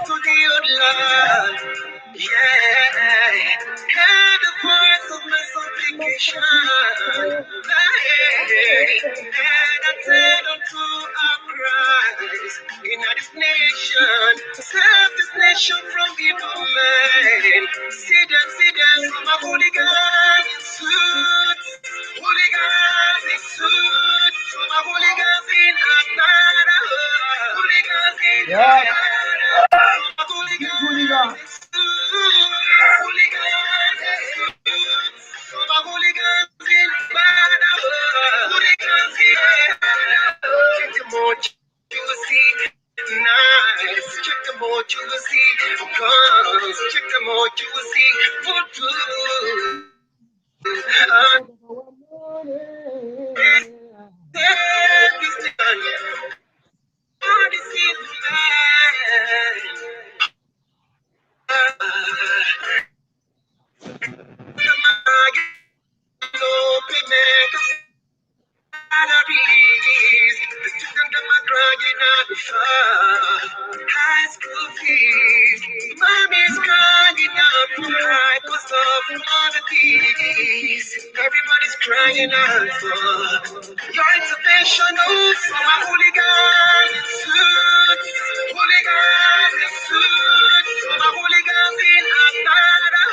to the old land. Yeah, hear the voice of my supplication. And attend unto our cries in this nation. Save this nation from evil men. See them from a hooligan in suits. Hooligans in suits. From a hooligans in Atlanta. Hooligans in Atlanta. Hooligans in suits. Hooligans in suits. From a hooligans in Atlanta. Hooligans in Atlanta. Check the more you see. Nice. Check the more you see. Guns. Check the more you see. Voodoo. High school fees, mommy's crying out for high cost of commodities. Everybody's crying out for your intervention. Oh, from a hooligan in suits, hooligans in suits, from a hooligans in Atlanta,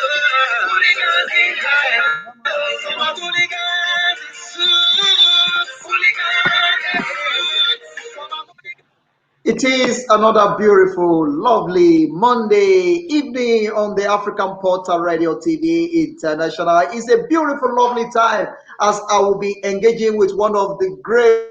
hooligans in Atlanta, from a hooligans in suits, hooligans in suits, from a hooligan. It is another beautiful, lovely Monday evening on the African Portal Radio TV International. It's a beautiful, lovely time as I will be engaging with one of the great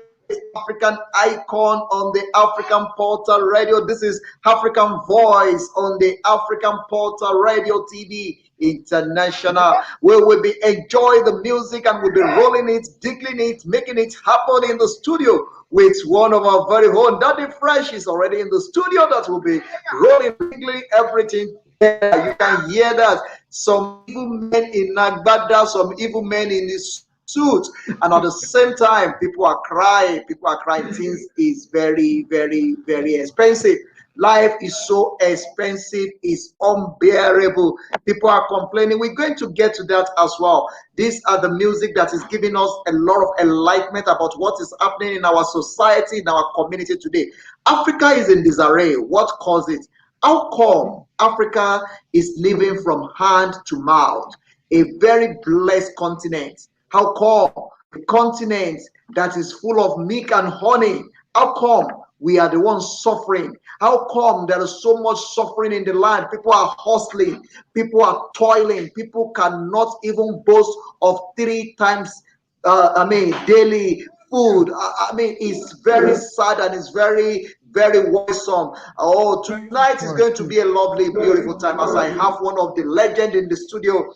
African icon on the African Portal Radio. This is African Voice on the African Portal Radio TV International. We will be enjoying the music and we'll be rolling it, digging it, making it happen in the studio with one of our very own. Daddy Fresh is already in the studio that will be rolling, digging everything. You can hear that. Some evil men in Nagbada, some evil men in this suit, and at the same time, people are crying. People are crying. Things is very, very, very expensive. Life is so expensive, it's unbearable. People are complaining. We're going to get to that as well. These are the music that is giving us a lot of enlightenment about what is happening in our society, in our community today. Africa is in disarray. What caused it? How come Africa is living from hand to mouth? A very blessed continent. How come a continent that is full of milk and honey? How come we are the ones suffering? How come there is so much suffering in the land? People are hustling, people are toiling, people cannot even boast of 3 times, daily food. It's very sad and it's very, very worrisome. Oh, tonight is going to be a lovely, beautiful time as I have one of the legends in the studio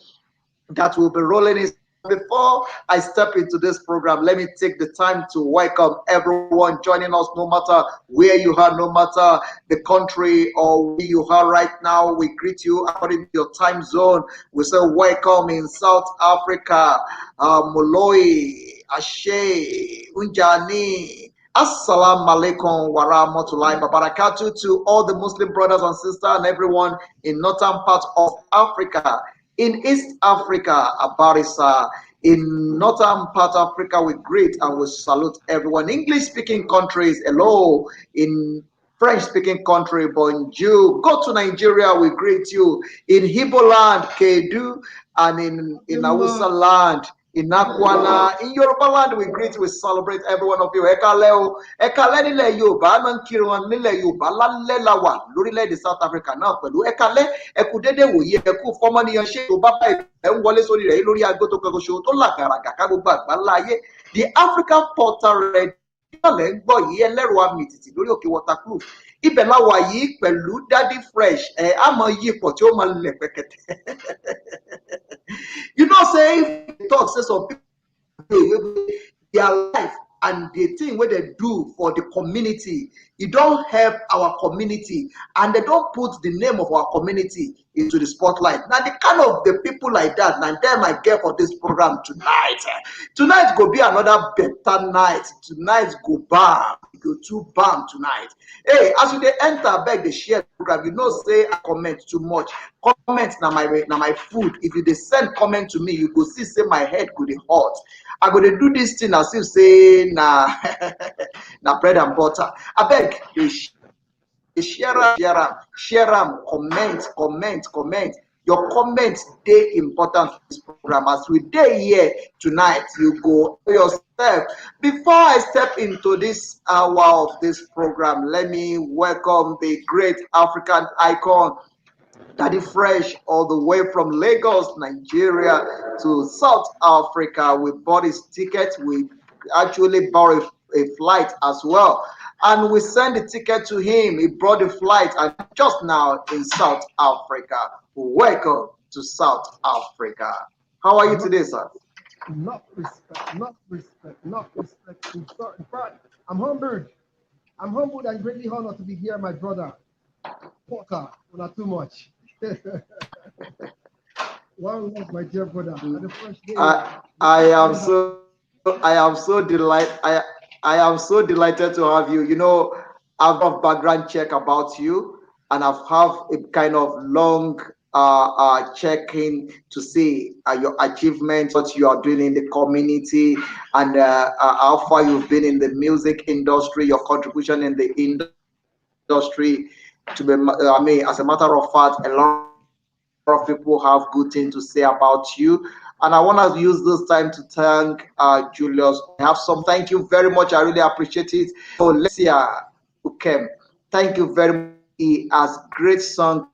that will be rolling in. Before I step into this program, let me take the time to welcome everyone joining us, no matter where you are, no matter the country or where you are right now. We greet you according to your time zone. We say welcome in South Africa, Moloi, Ashe, Unjani. Assalamu alaikum wa rahmatullahi wa barakatuh to all the Muslim brothers and sisters and everyone in northern part of Africa. In East Africa, Abarisa. In northern part of Africa, we greet and we salute everyone. English-speaking countries, hello. In French-speaking country, bonjour. Go to Nigeria, we greet you. In Igbo land, Kedu, and in Hausa land, in Nakwana, in Yoruba land, we greet, we celebrate every one of you. Ekaleo, Ekale nile Yoruba, Nankiruan nile Yoruba, Lalawa, Lurile de South Africa, now, Peru, Ekale, Ekudede, we Eku, Formani, and Shea, Baba, and Wallace, Luria, go to Kagosho, Tolaka, Kakago, Balaye, the African Portal Red, Boy, Yellow Meeting, Lurioki Waterproof. Ibẹ̀ la wà yìí pẹ̀lú Daddy Fresh àmọ́ yìí pọ̀ tí ó máa lẹ̀ pẹ̀kẹ̀tẹ̀. You know, say if you talk, say some people their life and the thing what they do for the community, it don't help our community, and they don't put the name of our community into the spotlight. Now the kind of the people like that, now them I get for this program tonight. Tonight go be another better night. Tonight go bad. go too bam tonight. Hey, as you dey enter, beg the share program. You know, say I comment too much. Comment na my food. If you dey send comment to me, you go see say my head go dey hot. I go dey do this thing as if say na na bread and butter. I beg you share am, comment. Your comments dey important for this program. As we dey here tonight, you go yourself. Before I step into this hour of this program, let me welcome the great African icon, Daddy Fresh, all the way from Lagos, Nigeria to South Africa. We bought his ticket. We actually bought a flight as well. And we sent the ticket to him. He brought the flight and just now in South Africa. Welcome to South Africa. How are you today, sir? Not respect. In fact, I'm humbled. I'm humbled and greatly honored to be here, my brother. Porter, not too much. One love, my dear brother. The first day, I am so delighted to have you. You know, I've got a background check about you, and I've have a kind of long checking to see your achievements, what you are doing in the community, and how far you've been in the music industry, your contribution in the industry. To be, I mean, as a matter of fact, a lot of people have good things to say about you. And I want to use this time to thank Julius. I have some. Thank you very much. I really appreciate it. So let's see, okay. Thank you very much. He has great song.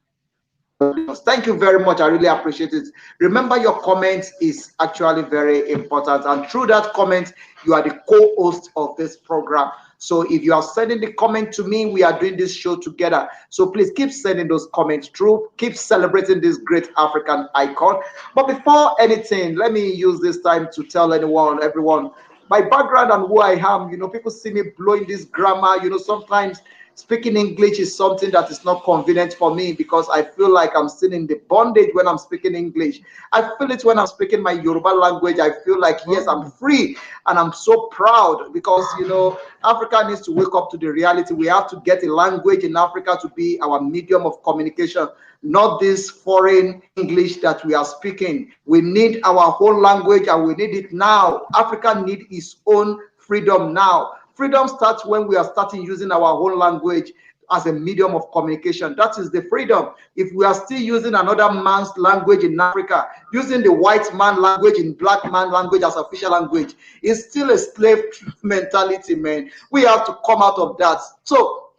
Thank you very much. I really appreciate it. Remember, your comment is actually very important. And through that comment, you are the co-host of this program. So if you are sending the comment to me, we are doing this show together. So please keep sending those comments through. Keep celebrating this great African icon. But before anything, let me use this time to tell everyone, my background and who I am. You know, people see me blowing this grammar. You know, sometimes speaking English is something that is not convenient for me because I feel like I'm still in the bondage when I'm speaking English. I feel it when I'm speaking my Yoruba language. I feel like, yes, I'm free and I'm so proud because, you know, Africa needs to wake up to the reality. We have to get a language in Africa to be our medium of communication, not this foreign English that we are speaking. We need our whole language and we need it now. Africa needs its own freedom now. Freedom starts when we are starting using our own language as a medium of communication. That is the freedom. If we are still using another man's language in Africa, using the white man language in black man language as official language, it's still a slave mentality, man. We have to come out of that. So,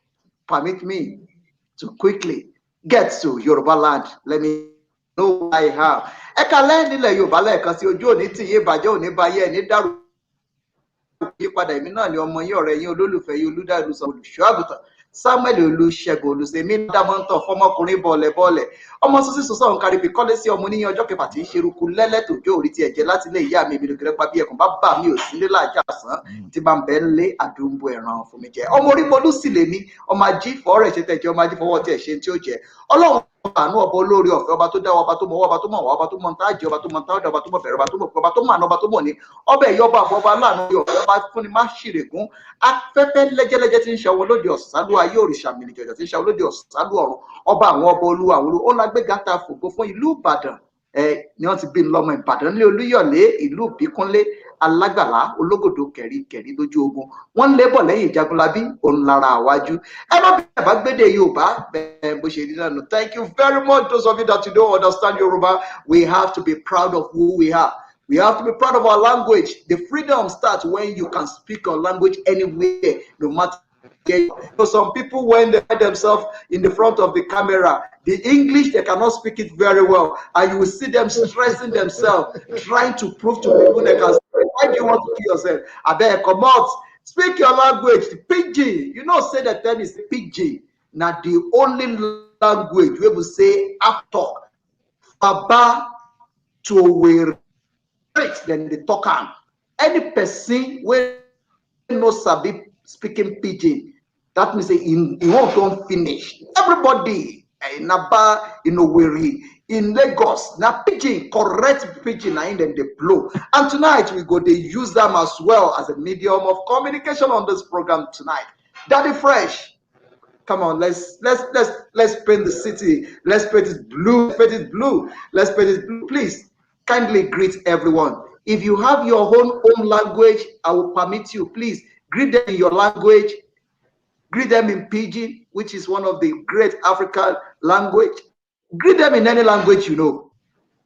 permit me to quickly get to Yoruba land. Let me know what I have. Ẹ̀ka nílẹ̀ Yorùbá lẹ́ẹ̀kan sí ojú òní tí yé bàjẹ́ òní báyé ẹni dárò yípadà èmi náà ni ọmọ yín ọ̀rẹ́ yín olólùfẹ́ yín olùdàrúsọ olùṣọ́ àgùntàn Samuel Olúṣẹ́gun Olùsèmí dámọ́ntàn fọmọkùnrin bọ̀lẹ̀bọ̀lẹ̀ ọmọ sísí sọ́sọ́ nǹkan ríbi kọ́lé sí ọmọ oníyan ọjọ́ kẹfà tí ń ṣerúkú lẹ́lẹ́ tòjó orí ti ẹ̀jẹ̀ láti ilé ìyá mi ìbìlẹ̀ gẹ́rẹ́pá bí ẹkùn bá bà mí ò sí nílé lájà sàn tí bá ń bẹ́ ń lé àdúgbò ẹ̀ràn fún mi jẹ ọmọ orí mọlú sì lè ní ọmọ ají fọ́ọ̀rẹ̀ ṣe tẹ̀jẹ́ ọmọ ají fọwọ́ tẹ̀ ṣe tí ó jẹ Ọlọ́run àánú ọba olórí ọ̀fẹ́ ọba tó dá ọba tó mọ ọba tó mọ wá ọba tó mọ ntá jẹ ọba tó mọ ntá ọdọ ọba tó mọ bẹ̀rẹ̀ ọba tó mọ ọba tó mọ àná ọba tó mọ ní ọba ẹyọ ọba àbọ ọba láàánú ọ̀fẹ́ ọba fúnni má ṣìrègún afẹ́fẹ́ lẹ́jẹ́lẹ́jẹ́ tí ń ṣàwọn lóde ọ̀sálú ayé òrìṣà mìlìjọjọ tí ń ṣàwọn lóde ọ̀sálú ọ̀run ọba àwọn ọba olúwa àwọn olú ó lágbéga ta fògo fún ìlú Ìbàdàn ni wọ́n ti bí lọ́mọ Ìbàdàn ní Olúyọ̀lé ìlú Ìbíkúnlé alágbàlá ológòdó kẹ̀ríkẹ̀rí lójú ogun wọ́n ń lébọ̀ lẹ́yìn Ìjagunlábí òun lára àwájú ẹ má bẹ̀rẹ̀ bá gbédè Yorùbá bẹ́ẹ̀ bó ṣe rí náà. Thank you very much those of you that you don't understand Yoruba. We have to be proud of who we are. We have to be proud of our language. The freedom starts when you can speak your language anywhere, no matter. So some people, when they find themselves in the front of the camera, the English, they cannot speak it very well. And you will see them stressing themselves, trying to prove to people they can speak. Why do you want to kill yourself? I beg, come out, speak your language, PG. You know, say the term is PG. Now, the only language we will say after Baba to where then the talk on. Any person when no sabi speaking pidgin, that means he won't don't finish. Everybody in Aba, in Owerri, in Lagos, now pidgin, correct pidgin, and then they blow. And tonight we go to use them as well as a medium of communication on this program tonight. Daddy Fresh. Come on, let's paint the city. Let's paint it blue. Let's paint it blue. Let's paint it blue. Please kindly greet everyone. If you have your own home language, I will permit you. Please greet them in your language. Greet them in Pidgin, which is one of the great African language. Greet them in any language you know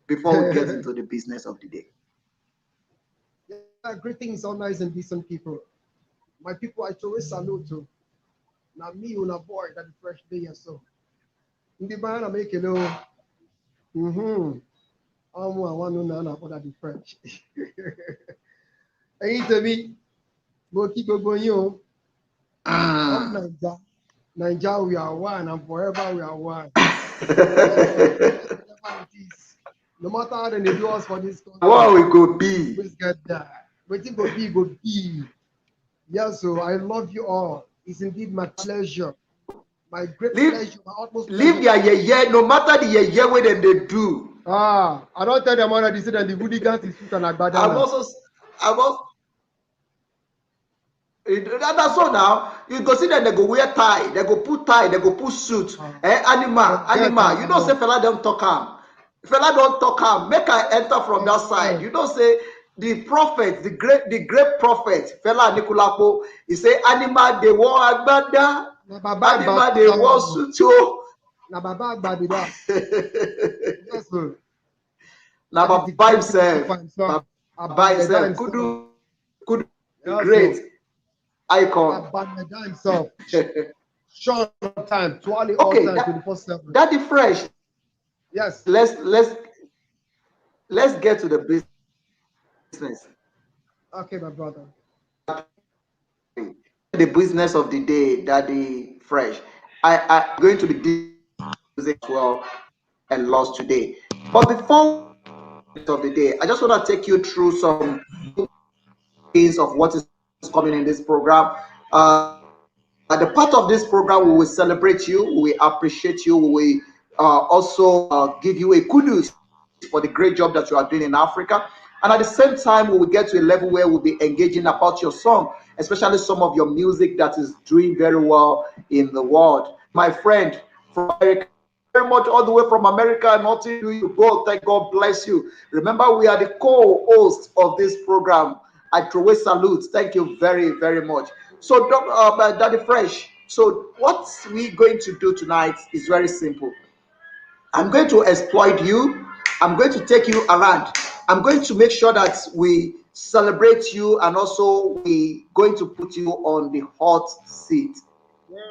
before we get into the business of the day. Yeah, greetings, all nice and decent people. My people, I always salute to. Now me on a boy that the fresh day or so. In the band, I make you know. Mm-hmm. I'm one no na for that the French. Hey, to me, go keep going you. I'm Niger. Niger, we are one, and forever we are one. Whatever it is. No matter how they do us for this country, What we go be? please get that. Waiting go be, go be. Yes, so I love you all. It's indeed my pleasure. My great Leave, pleasure, my utmost leave pleasure. their yeah, no matter the yeah way them they do. I don't tell them already. Say that the hooligans is shoot and agbada I'm now. also, I'm also, that's all now. You go see them, they go wear tie, they go put tie, they go put suit. Animal. You don't say fella don't talk him. Fella don't talk him. Make I enter from that side. You don't say the prophet, the great prophet, fella Nikulapo. He say animal they want agbada, animal they want suit too. Na baba agbadi that. Yes, sir. Now That is the by great himself, himself. by himself, could great icon. Abameda himself. Sean all time, Twali all Okay, time, 24/7. Daddy Fresh. Yes. Let's get to the business. Okay, my brother. The business of the day, Daddy Fresh. I'm going to be music as well and lost today. But before of the day, I just want to take you through some things of what is coming in this program. The part of this program, we will celebrate you, we will appreciate you, we will also give you a kudos for the great job that you are doing in Africa. And at the same time, we will get to a level where we'll be engaging about your song, especially some of your music that is doing very well in the world. My friend from America, very much all the way from America, and nothing to you. God, thank God bless you. Remember, we are the co-host of this program. I throw a salute. Thank you very, very much. So, Daddy Fresh. So, what we're going to do tonight is very simple. I'm going to exploit you. I'm going to take you around. I'm going to make sure that we celebrate you, and also we going to put you on the hot seat.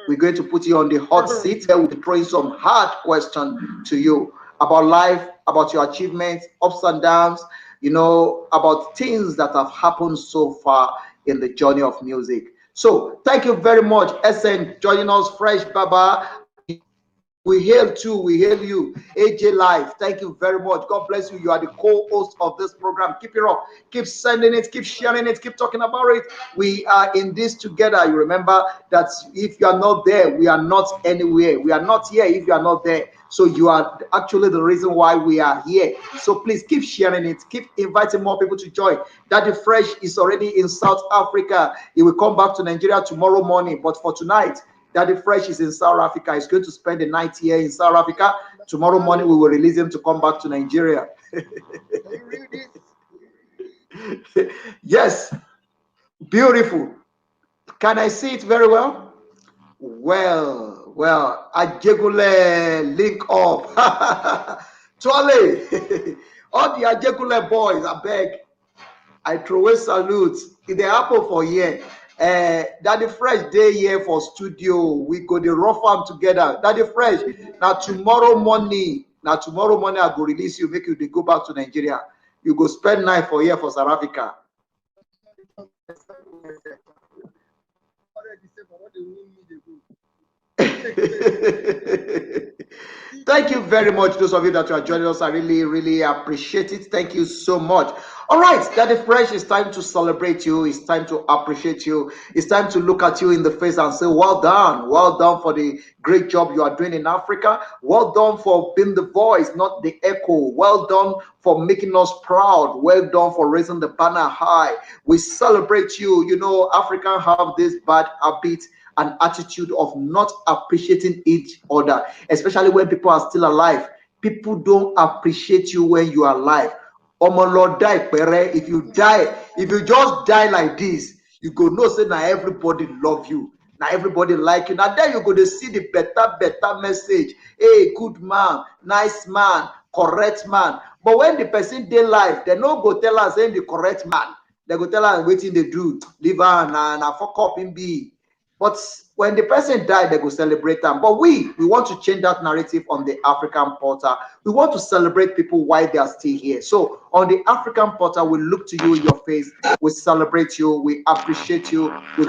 We're going to put you on the hot seat. We'll be throwing some hard questions to you about life, about your achievements, ups and downs, about things that have happened so far in the journey of music. So thank you very much, SN, joining us, Fresh Baba. We hail too. We hail you. AJ Live. Thank you very much. God bless you. You are the co-host of this program. Keep it up. Keep sending it. Keep sharing it. Keep talking about it. We are in this together. You remember that if you are not there, we are not anywhere. We are not here if you are not there. So you are actually the reason why we are here. So please keep sharing it. Keep inviting more people to join. Daddy Fresh is already in South Africa. He will come back to Nigeria tomorrow morning. But for tonight, Daddy Fresh is in South Africa. He's going to spend the night here in South Africa. Tomorrow morning, we will release him to come back to Nigeria. Yes, beautiful. Can I see it very well? Well, Ajegule link up. Twale, all the Ajegule boys, I beg. I throw a salute. If they happen for here, Daddy Fresh day here for studio. We go the rough arm together. Daddy Fresh. Now tomorrow morning, I go release you, make you they go back to Nigeria. You go spend night for here for South Africa. Thank you very much, those of you that are joining us. I really, really appreciate it. Thank you so much. All right, Daddy Fresh, it's time to celebrate you. It's time to appreciate you. It's time to look at you in the face and say, well done. Well done for the great job you are doing in Africa. Well done for being the voice, not the echo. Well done for making us proud. Well done for raising the banner high. We celebrate you. You know, Africans have this bad habit an attitude of not appreciating each other, especially when people are still alive. People don't appreciate you when you are alive. Omo Lord die pere. If you die, if you just die like this, you go know say now everybody love you. Now everybody like you. Now then you go to see the better message. Hey, good man, nice man, correct man. But when the person dey live, they no go tell us saying the correct man. They go tell us waiting they do. Leave her na fuck up him be. But when the person died, they go celebrate them. But we want to change that narrative on the African portal. We want to celebrate people while they are still here. So on the African portal, we look to you in your face. We celebrate you. We appreciate you. We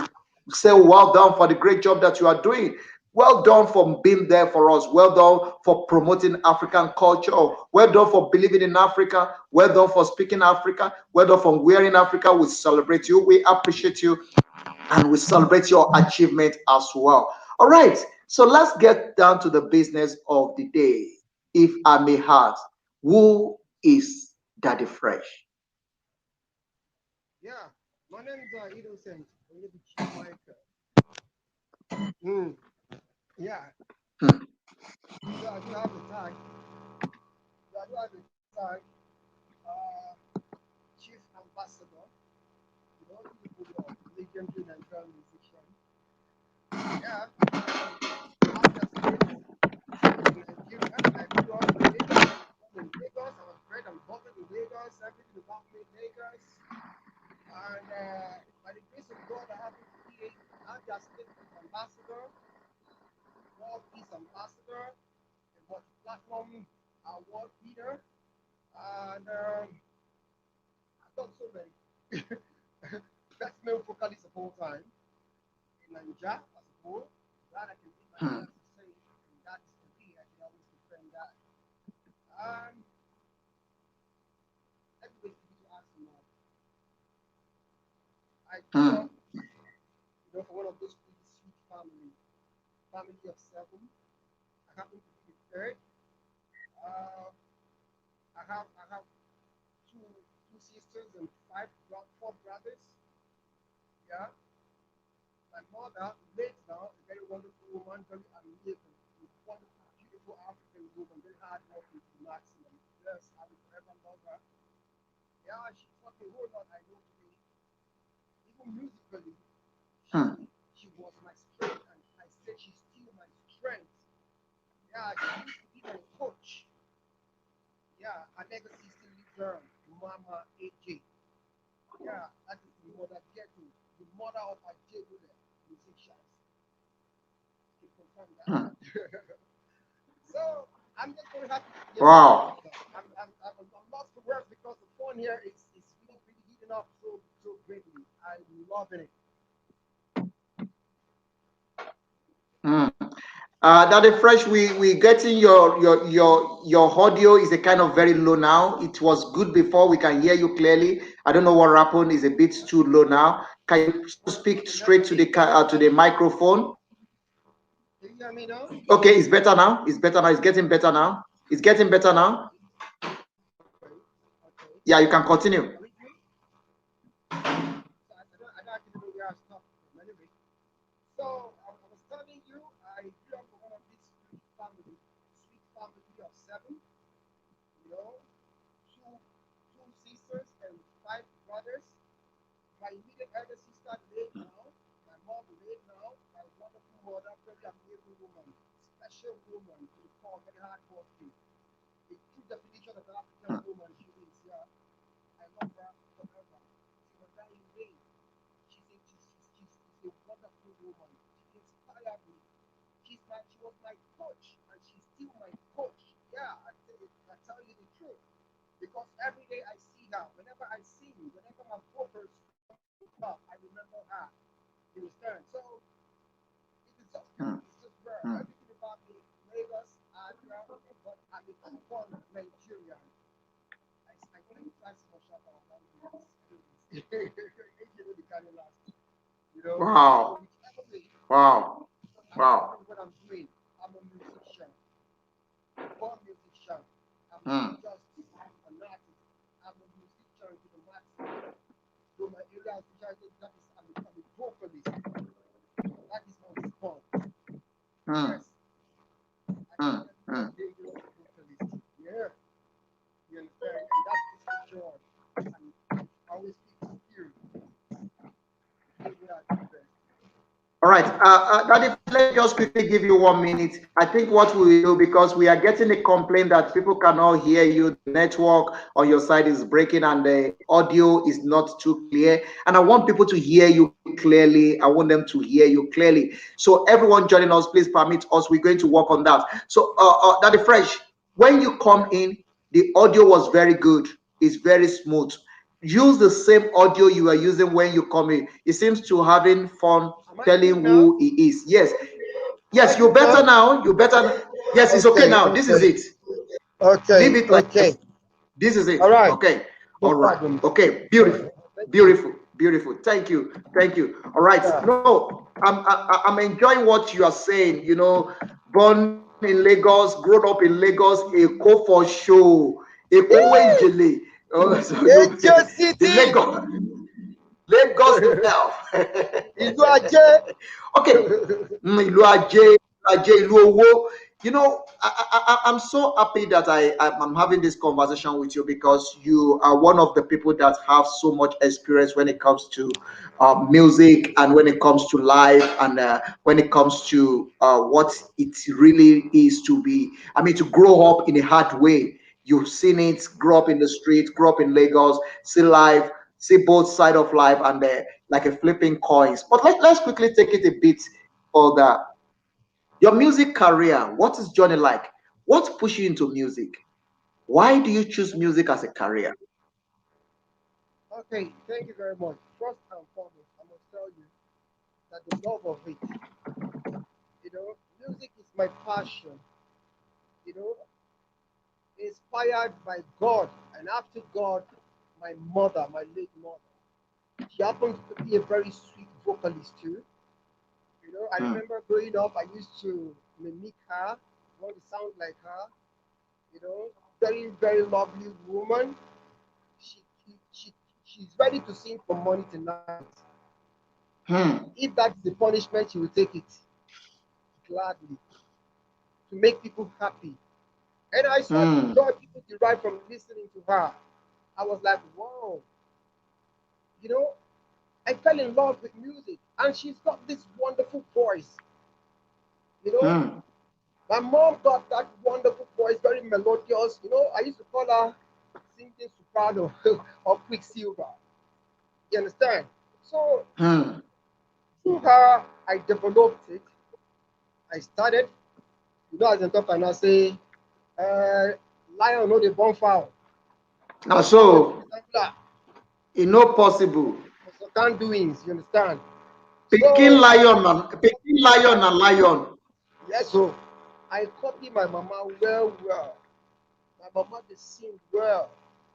say well done for the great job that you are doing. Well done for being there for us. Well done for promoting African culture. Well done for believing in Africa. Well done for speaking Africa. Well done for wearing Africa. We celebrate you. We appreciate you and we celebrate your achievement as well. All right, so let's get down to the business of the day. If I may ask, who is Daddy Fresh? Yeah, my name is Innocent. I'm going to be Chief Mike. Mm, yeah, Hmm. so I do have the tag. So I do have the tag. Uh, Chief Ambassador. You know, the legendary Nigerian musician. Yeah, I'm just based in Nigeria. I grew up in Lagos. I was born in Lagos. I was bred and born in Lagos. Everything about me in Lagos. And by the grace of God, I happen to be I'm just state ambassador, World Peace Ambassador, a multi-platform award winner, and I've done so many. Best male vocalist of all time in Nigeria as a whole. Glad I can leave my Hmm. hands to say, and that is for me. I can always defend that. And everybody needs to ask me now. I grew Hmm. up, for one of those pretty sweet family of seven. I happen to be the third. Uh, I have two sisters and four brothers. Yeah, my mother, late now, a very wonderful woman, very amiable, a wonderful, beautiful African woman, very hardworking to the maximum. Yes, I will forever love her. Yeah, she taught me a whole lot I know today. Even musically, she Hmm. she was my strength, and I said she's still my strength. Yeah, she used to be my coach. Yeah, her legacy still lives on. Mama AJ. Yeah, that is the mother Ghetto, the mother of our Jebule musicians. Can confirm that. Hmm. So I'm just very happy to be a part of Wow. this now. I'm lost for words because the phone here is really heating up so greatly. I'm loving it. Hmm. Daddy Fresh, we getting your audio is a kind of very low now. It was good before. We can hear you clearly. I don't know what happened. Is a bit too low now. Can you speak straight to Can you hear me to now? the microphone? Can you hear me now? Okay, it's better now. It's better now. It's getting better now. It's getting better now. Okay. Okay. Okay. Yeah, you can continue. Are we good? So I don't actually know where I stopped from anyway. So I was telling you, I grew up in one of these sweet family of seven. You know, two two sisters and five brothers. My immediate elder sister late now. My mom late now. My wonderful mother, very amazing woman, special woman, to the core, very hard working. The true definition of an African woman she is. Yeah, I love her forever. She was dying day. She's a wonderful woman. She inspired me. She was my coach, and she's still my coach. Yeah, I tell you the truth. Because every day I see her, whenever I sing, whenever my vocals come up, I remember her in return. So it is just me. Hmm. It's just her. Hmm. Everything about me, Lagos, Accra, but I'm a true-born Nigerian. I think that's much about languages. You know the kind of last. So Wow. whichever way, Wow. I'm Wow. loving what I'm doing. I'm a musician, a born musician. I'm not Hmm. just an artist. I'm a musician to the maximum. So my area of specialty that is I'm a vocalist. That is my Hmm. Yes, I Hmm. cannot be Hmm. a dangerous vocalist. Yeah, you understand? And that's the scripture. And I always keep spirit. Give me at the best. All right, Daddy, let me just quickly give you 1 minute. I think what we will do, because we are getting a complaint that people cannot hear you, the network on your side is breaking and the audio is not too clear. And I want people to hear you clearly. I want them to hear you clearly. So everyone joining us, please permit us. We're going to work on that. So, Daddy Fresh, when you come in, the audio was very good. It's very smooth. Use the same audio you are using when you come in. He seems to having fun Am I good telling now? who he is. Yes, Am I yes, you're good better now? now. You're better. Yes, it's okay Okay, now. This is okay, it. Leave okay, it like okay. this. This is All it. right, Okay. no All right. problem. Okay. Beautiful. Thank you. Beautiful. Beautiful. Thank you. Thank you. All right. Yeah. No, I'm enjoying what you are saying. Born in Lagos, grown up in Lagos, a co for show, a co jele. Oh, so Angel the City. Lagos itself. Ìlú Ajé. Okay. Ìlú ajé, ìlú owó. I'm so happy that I'm having this conversation with you, because you are one of the people that have so much experience when it comes to music, and when it comes to life, and when it comes to what it really is to be, I mean, to grow up in a hard way. You've seen it, grow up in the streets, grow up in Lagos, see life, see both side of life, and like a flipping coins. But let's quickly take it a bit further. Your music career, what is Johnny like? What pushed you into music? Why do you choose music as a career? Okay, thank you very much. First and foremost, I must tell you that the love of it, music is my passion, you know, inspired by God, and after God, my mother, my late mother. She happens to be a very sweet vocalist too. I Hmm. remember growing up, I used to mimic her, want to sound like her, very, very lovely woman. She, she, she's ready to sing from morning to night. Hmm. If that's the punishment, she will take it gladly to make people happy. And I saw the Hmm. joy people derive from listening to her. I was like, wow, you know, I fell in love with music. And she's got this wonderful voice. You know, Hmm. my mom got that wonderful voice, very melodious. I used to call her singing soprano or quicksilver. You understand? So Hmm. through her, I developed it. I started, as a talk and I say, uh, lion know the bonfire. Now, Now the so example it's not possible. for certain doings, you understand? Picking So I lion and picking lion I and lion. yes, so I copy my mama well, well. My mama they sing well,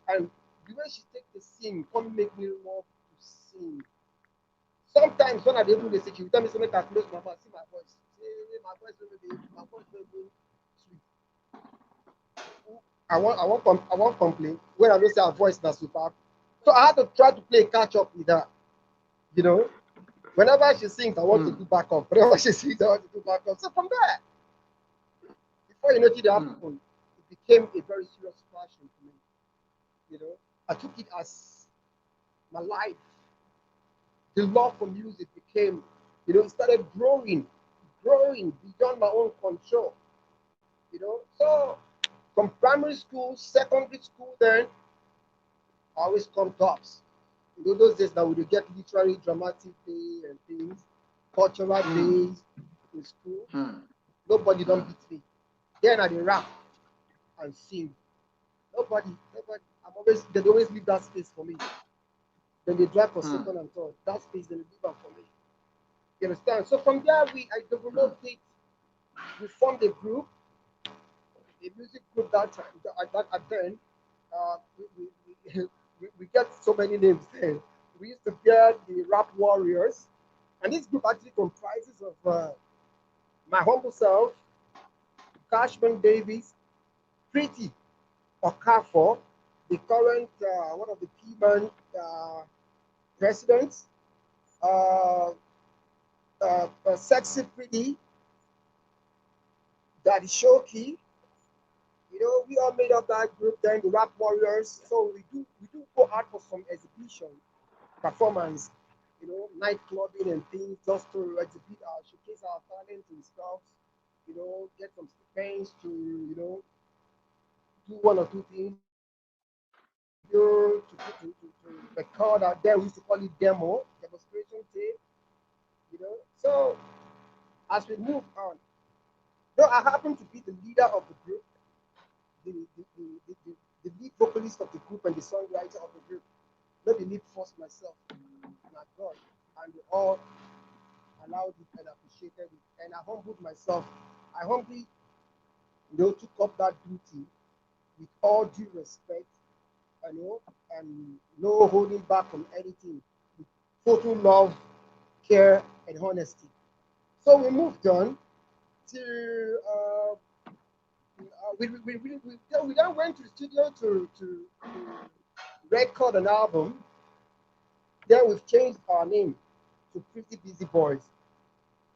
and the way she take the sing come make me love to sing. Sometimes when I dey even dey sing, she will tell me say make I close my mouth, see my voice. Say my voice no dey sweet. I want complain when I know say her voice na superb. So I had to try to play catch up with her. You know, whenever she sings, I want to Hmm. do backup. Whenever she sings, I want to do backup. So from there, before you know it Hmm. happened, it became a very serious passion for me. I took it as my life. The love for music became, it started growing beyond my own control. So from primary school, secondary school, then I always come tops. Those days that we would get literary dramatic day and things, cultural Hmm. days in school. Hmm. Nobody don't Hmm. beat me. Then I dey rap and sing. Nobody. They always leave that space for me. Then they drive for Hmm. second and third. That space they leave up for me. You understand? So from there I Hmm. developed it. We formed a group, a music group that time. That then we get so many names then. We used to get the Rap Warriors, and this group actually comprises of my humble self, Cashman Davis, Pretty Okafor, the current one of the key man presidents, uh, Sexy Pretty, Daddy Shoki. We all made up that group then, the Rap Warriors. So we do go out for some exhibition, performance, night clubbing and things, just to exhibit showcase our talent and stuff. Get some stipends to do one or two things, video to record out there. We used to call it demonstration tape. So as we move on, though I happen to be the leader of the group, the the, the, the, the, the lead vocalist of the group and the songwriter of the group, not the lead force myself, not God. And we all allowed it and appreciated it. And I humbled myself. I humbly, took up that duty with all due respect, and no holding back on anything, with total love, care, and honesty. So we moved on to we then went to the studio to record an album. Then we've changed our name to Pretty Busy Boys.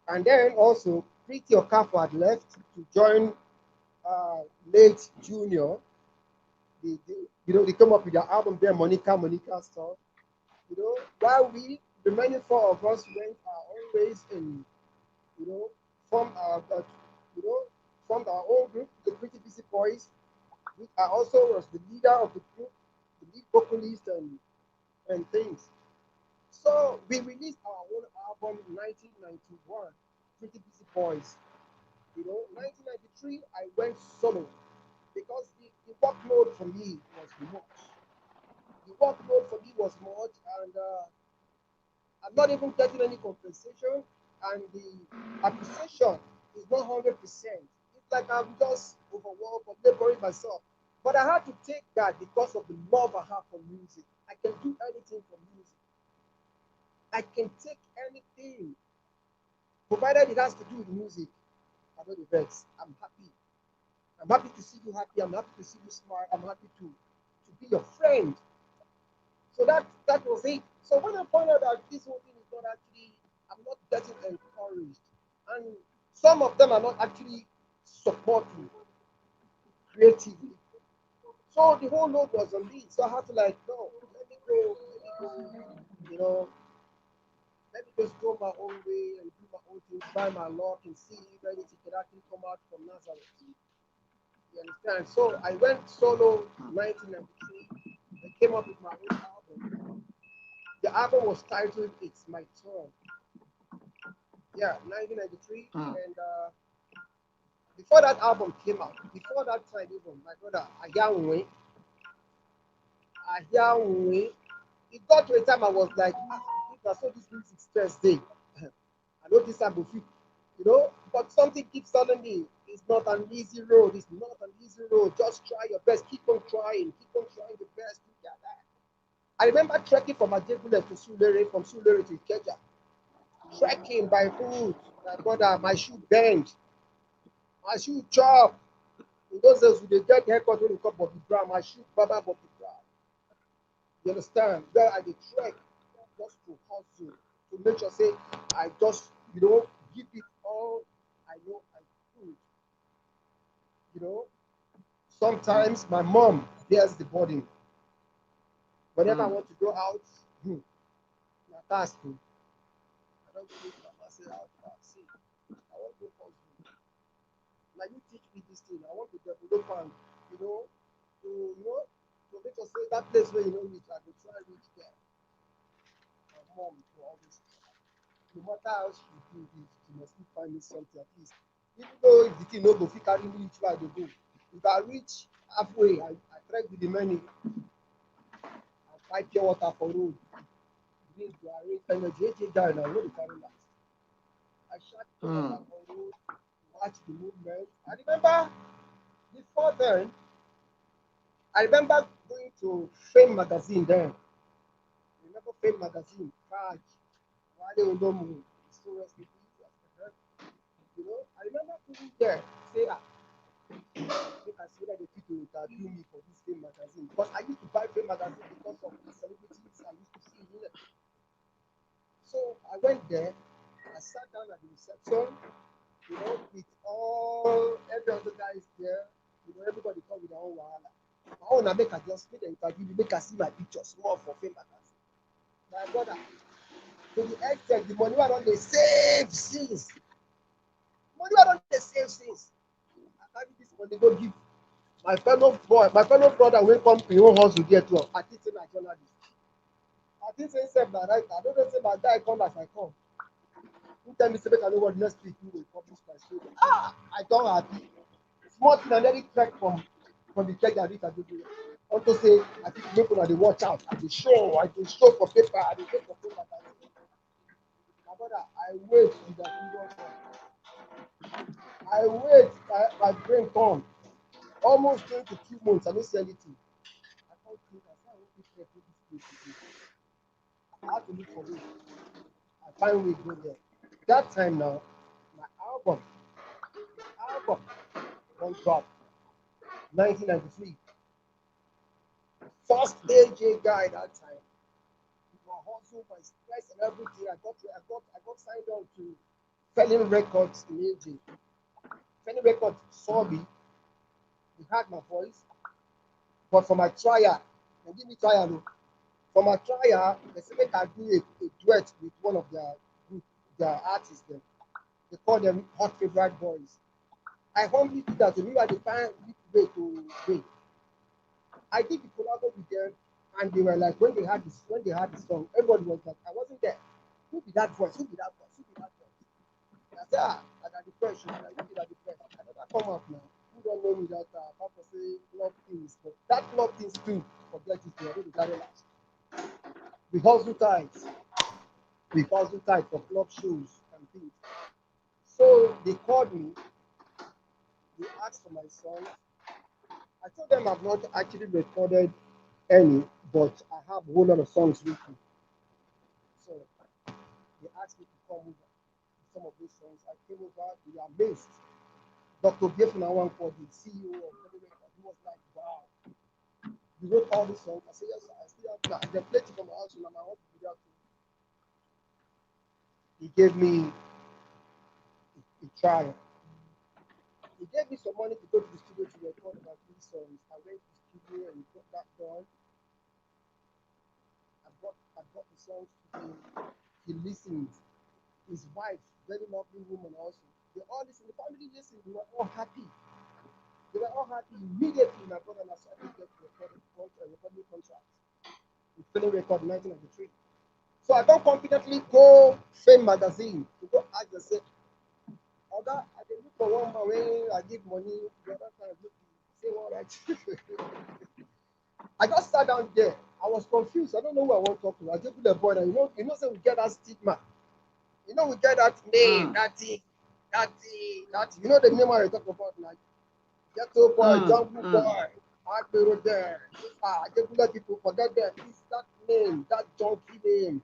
And then also, Pretty Okafor had left to join uh, late Junior. They come up with their album there, Monica stuff. While we, the remaining four of us, went our own ways and, you know, formed you know, formed our own group, the Pretty Busy Boys, which I also was the leader of the group, the lead vocalist and things. So we released our own album in 1991, Pretty Busy Boys. 1993, I went solo because the workload for me was much. The workload for me was much, and I'm not even getting any compensation, and the appreciation is not 100%. It's like I'm just overworked or laboring myself. But I had to take that because of the love I have for music. I can do anything for music. I can take anything, provided it has to do with music. I'm not the vex. I'm happy. I'm happy to see you happy. I'm happy to see you smile. I'm happy to be your friend. So that was it. So when I found out that this whole thing is not actually, I'm not getting encouraged, and some of them are not actually supporting creatively. So the whole load was on me. So I had to like, no, let me go, you know, let me just go my own way and do my own thing, try my luck and see if anything can actually come out from Nazareth. You understand? So I went solo 1993. I came up with my own album. The album was titled "It's My Turn." Yeah, 1993. mm, And before that album came out, before that time even, my brother Ayaunwe, it got to a time I was like, if I saw this music stress day, I know this time will fit, but something keeps telling me it's not an easy road. It's not an easy road. Just try your best. Keep on trying the best. I remember trekking from Ajegule to Sulere, from Sulere to Ikeja. Trekking by foot. My brother, my shoe bent. My shoe chop. In those days, we dey get haircut when we call Bobby Brown. My shoe baba Bobby Brown. You understand? Where I dey trek just to hustle, to make sure say I just, give it all I know I could. You know, Sometimes my mom bears the burden. Whenever I mm, want to go out, na task. I don't go meet mama say how far. See, I want to go hustle. Now you teach me this thing. I want to develop and you know, to make us say that place where you know reach, I go try reach there. My mom will always try. No matter how she do this, she must still find me something at least. Even though if the thing no go fit carry me reach where I dey go. If I reach halfway, I trek with the money and buy pure water for road. Drink to arrange energy. Hey, guy now, no dey carry last. I shout pure water mm, for road, watch the movement. I remember before then, I remember going to Fame magazine then. Remember Fame magazine? Kaj, Wale Olomu, still rest in peace. I remember going there, say, make I see that they fit to interview me for this Fame magazine. Because I used to buy Fame magazine because of the celebrities I used to see in it. So I went there, I sat down at the reception, with All every other guy is there. You know, everybody come with their own wahala. My own I make I just make the interview, make I see my picture small for fame magazine. My brother, to the extent the money I don't they save since. Money I don't they save since. I carry this money go give my fellow boy, my fellow brother will come to your house to get to. I think say na journalist. I think say himself na writer. I don't know say my guy come as I come. Who tell me say make I know what next week you will publish my story. Ah, I don't happy. Small thing I nearly trek from the church I reach Adobe. Also say I think make una dey watch out. I dey show for paper, I dey show for paper. My brother, I wait till the period come. I wait, my brain come. Almost 22 months, I don't see anything. I can't think, I can't even trek this place again. I have to look for way. I find way go there. That time now, my album, one drop, 1993. First AJ guy that time. My hustle, my stress and everything. I got signed on to Felling Records in AJ. Felling Records saw me, he heard my voice, but for my trial, they give me trial. Oh. For my trial, they say make I do a duet with one of group, their artists. They call them Hot Favorite Boys. I humbly did that to me at the time way to wait. I did the collabo with them, and they were like, when they had the song, everybody was like, I wasn't there. Who be that voice? Who be that voice? Who be that voice? I said, I got the press. Like, who be that the press? I never come up now. Who don't know me that Papa say love things, but that love things too, forget it, they already got it last. We hustle tight. We hustle tight for club shows and things. So they called me, they asked for my songs. I told them I've not actually recorded any, but I have a whole lot of songs written. So they asked me to come over to some of these songs. I came over, they were amazed. Dr. Biefunawan for the CEO of Federal Records, he was like, wow, you wrote all these songs. I said, yes, I still have that. They played it from my house and I want to do that too. He gave me a trial. He gave me some money to go to the studio to record about 3 songs. I went to the studio and got that done. I got the songs to him. He listened. His wife, very lovely woman also. They all listened. The family listened. They were all happy. They were all happy. Immediately, my brother and I started to get recording contracts. We finished record in 1993. So I don't confidently go Fame magazine to go ask and say, Oga, I dey look for one man when I give money, the other time look say one right. I just sat down there. I was confused. I don't know who I want to talk to. I just put the boy and say we get that stigma. We get that name, that thing, that thing, that thing. You know the name I talk about, like ghetto boy, jungle boy, Agbero there. I just let people forget that. It's that name, that junkie name.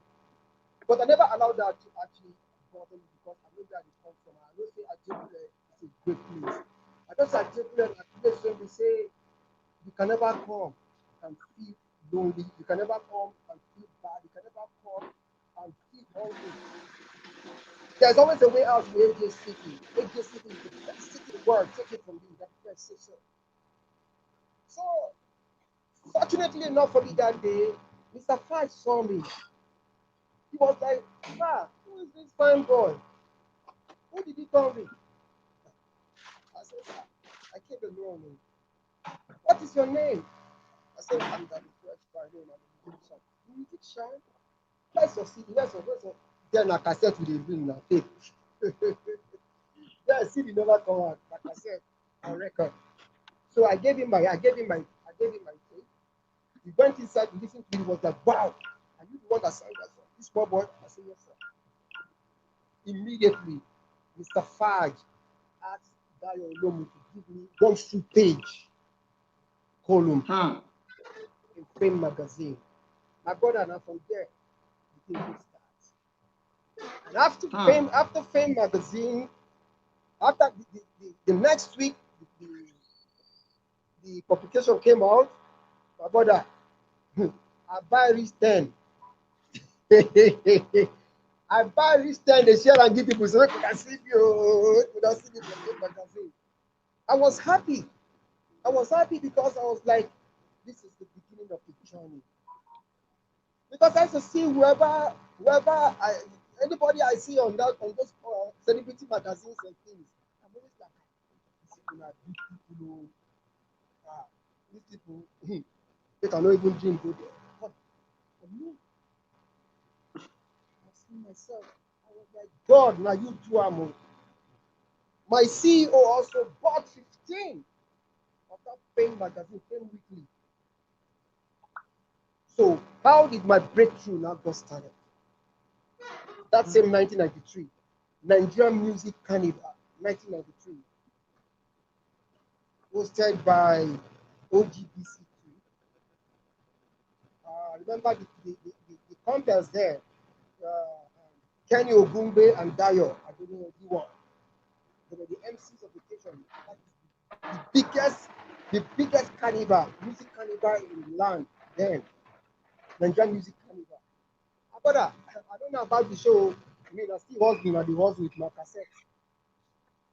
But I never allowed that to actually bother me because I know that it comes from. I know say Ajebule is a great place. I just Ajebule is a place where we say you can never come and feel lonely. You can never come and feel bad. You can never come and feel hungry. There's always a way out for AJ City. AJ City is the best city in the world. Take it from me. That's the best city. So, fortunately enough for me that day, Mr. Five saw me. He was like, who is this fine boy? Who did he come with? I said, sir, I came alone. What is your name? I said, I'm the fresh by name. I'm a musician. Musician? Let's succeed. Then, like I said, to the ring now. Tape. Then see the never come out. Like I said, on record. So I gave him my tape. He went inside to listen to it. He was like, wow, are you the one that sang that song? This small boy? I said, yes, sir. Immediately, Mr. Fudge asked Dayo Olomu to give me one full page column in Fame magazine. My brother, and from there, the thing starts. And after Fame magazine, after the next week, the publication came out. My brother, I buy reach 10. I buy this 10, they share and give people so they can see you. You can see me from the magazine. I was happy. I was happy because I was like, this is the beginning of the journey. Because I used to see anybody I see on those celebrity magazines and things. I'm always like, these people are big people. Ah, these people, they cannot even drink good. But for me, I see myself. I was like, God, now you do amo. My CEO also bought 15 of that Fame magazine, Fame Weekly. So how did my breakthrough now got started? That same 1993, Nigerian Music Carnival, 1993, hosted by OGBC2. Remember the contest there, uh, Kenny Ogumbe and Dayo, I don't know who won. They were the MCs of the occasion. The biggest carnival, music carnival in the land then, Nigerian Music Carnival. Brother, I don't know about the show. I mean, I still husband and the hustle with my cassette.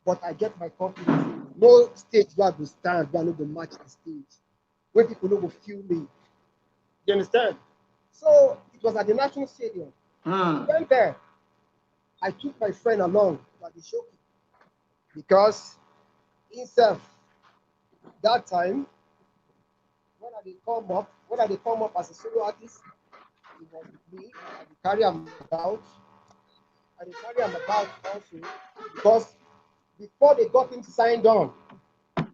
But I get my confidence. No stage where I will stand, where I no go match the stage. Where people no go feel me. You understand? So it was at the National Stadium. Went there. I took my friend along at the show because himself that time when I did come up as a solo artist, it was with me. I did carry him about. I did carry him about also because before they got him signed on, I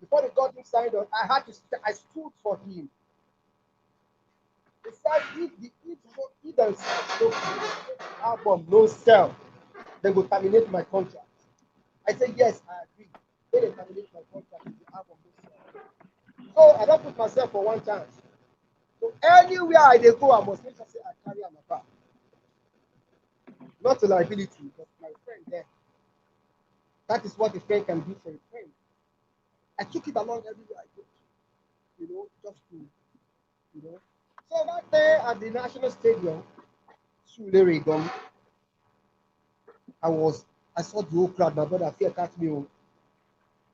stood for him. They said if the album no sell, they will terminate my contract. I said yes, I agree. Then they terminate my contract if the album no sell. So I don't put myself for one chance. So anywhere I go, I must make sure say I carry on my back. Not a liability, but my friend there. That is what a friend can do for a friend. I took it along everywhere I go. Just to, So that day at the National Stadium, Suleregom, I saw the whole crowd. My brother fear catch me.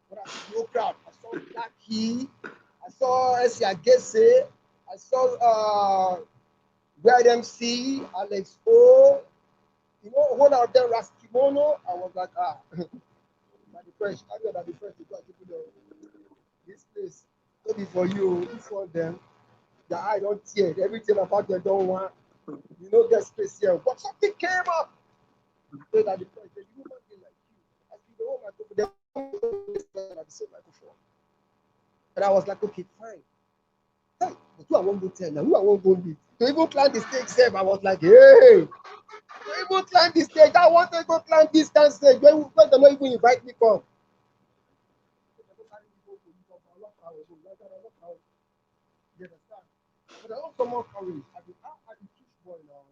But I saw the whole crowd. I saw Blackie, I saw Essie Agese, I saw Red MC, Alex O, a whole lot of them, Raskimono. I was like, by the French, I know that the French people this place, don't be for you, this one them. The eye don't tear, everything about them don't want, get space here. But something came up. So that the French, the human being like you, as we go home, I go, they at the same microphone. And I was like, okay, fine. Hey, but who I won't go tell now? Who I won't go meet? To even climb the stage, save, I was like, hey. To even climb the stage, I want to go climb this kind of stage. When they not even invite me come. You understand? But I also more courage. I did push boy now.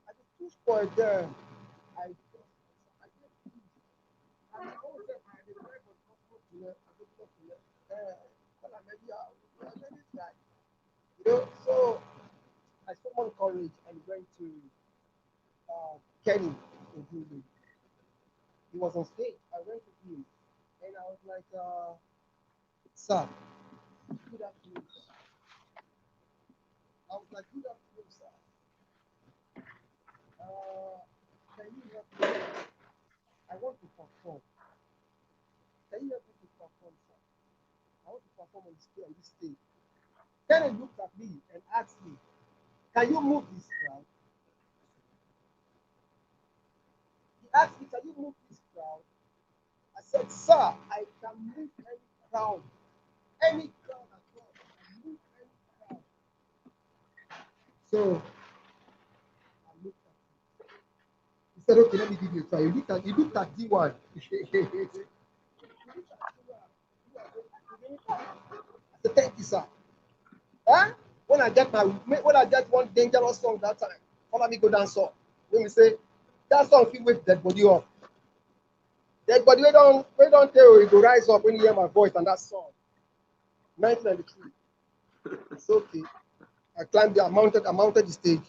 I did push boy there. I get peace. And I always say, I did very much not to let. I did not to let. Well, I maybe I try. So I summoned courage and went to Kenny Ogumbe. He was on stage. I went to him and I was like, sir, good afternoon, sir. I was like, good afternoon, sir. Can you help me? I want to perform. Can you help me to perform, sir? I want to perform on this stage. Kenny looked at me and asked me, can you move this crowd? He asked me, can you move this crowd? I said, sir, I can move any crowd. Any crowd at all. I can move any crowd. So I looked at him. He said, okay, let me give you a try. He looked at D1. I said, thank you, sir. Huh? When I get one dangerous song that time, follow me go dance up. When we say that song feel wake dead body up. Dead body we don't tell you go rise up when you hear my voice and that song. 1993. It's okay. I mounted the stage.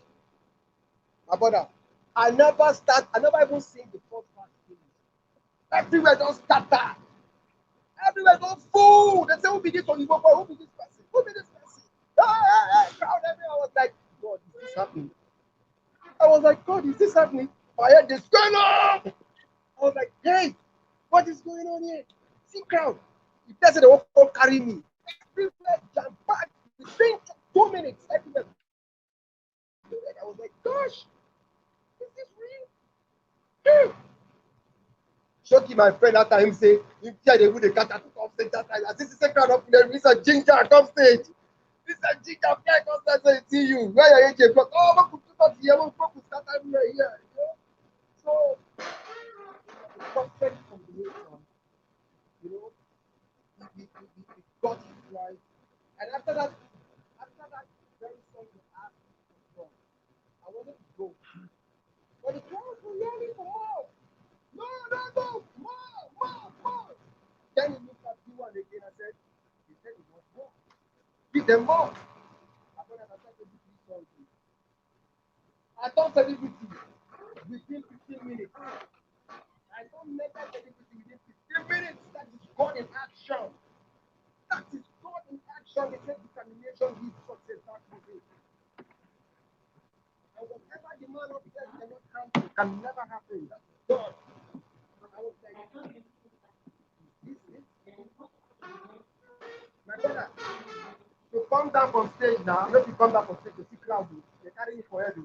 My brother, I never start. I never even sing the first part. Everywhere don't scatter. Everywhere don't fool. They say, who be this on the boy? Who be this person? Who be this person? Crowd everywhere. I was like, God, is this happening? I was like, God, is this happening? I heard this going on. I was like, hey, what is going on here? See crowd. If they say they won't come carry me, everywhere jam packed within 2 minutes. Everywhere. I was like, gosh, is this real? Shoki, my friend, that time say, if they would the cat to come stage that time. As this is a crowd up there, Mr. Ginger, come stage. Mr. Ginger, fly, come stage, say, see you. Where are you? Oh, what could you not hear? What could start everywhere here? You know? So, perfect combination. You know, we got it right. And after that very song we asked for, I wanted to go. But the crowd were yelling for more. No, no, no, more. Then he looked at you and again and said, he said he wants more. Give them more. I thought I started to do something. I thought celebrity within 15 minutes. I don't mega celebrity within 15 minutes. That is God in action. That is God in action. They said determination gives success. That is it. And whatever the man of death cannot cancel can never happen. That is God. And I was like, this is my brother. To come down from stage now, not to come down from stage to see crowd. They carry me for head.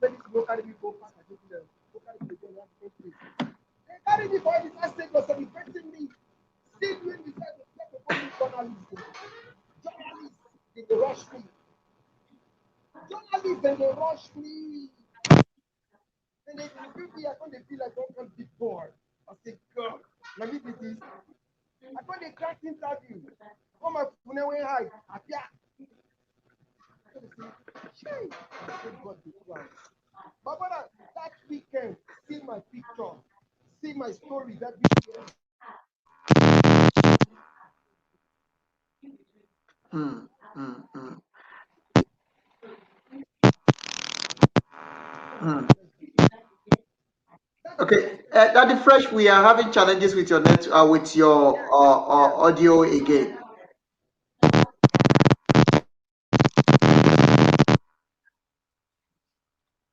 Maybe to go carry me go past. I go to them. Go carry me go to the place. They carry me for head. This stage was celebrating me. Still doing the same. Journalists. They rush me. Journalists, they rush me. And they feel me. I can't feel like I'm big boy. I say, God, let me do this. I got a crack interview. Come my phone away high. Apia. God be proud. But brother, that weekend, see my picture, see my story that weekend. Mm, mm, mm, mm. Okay, Daddy Fresh, we are having challenges with your net, with your audio again.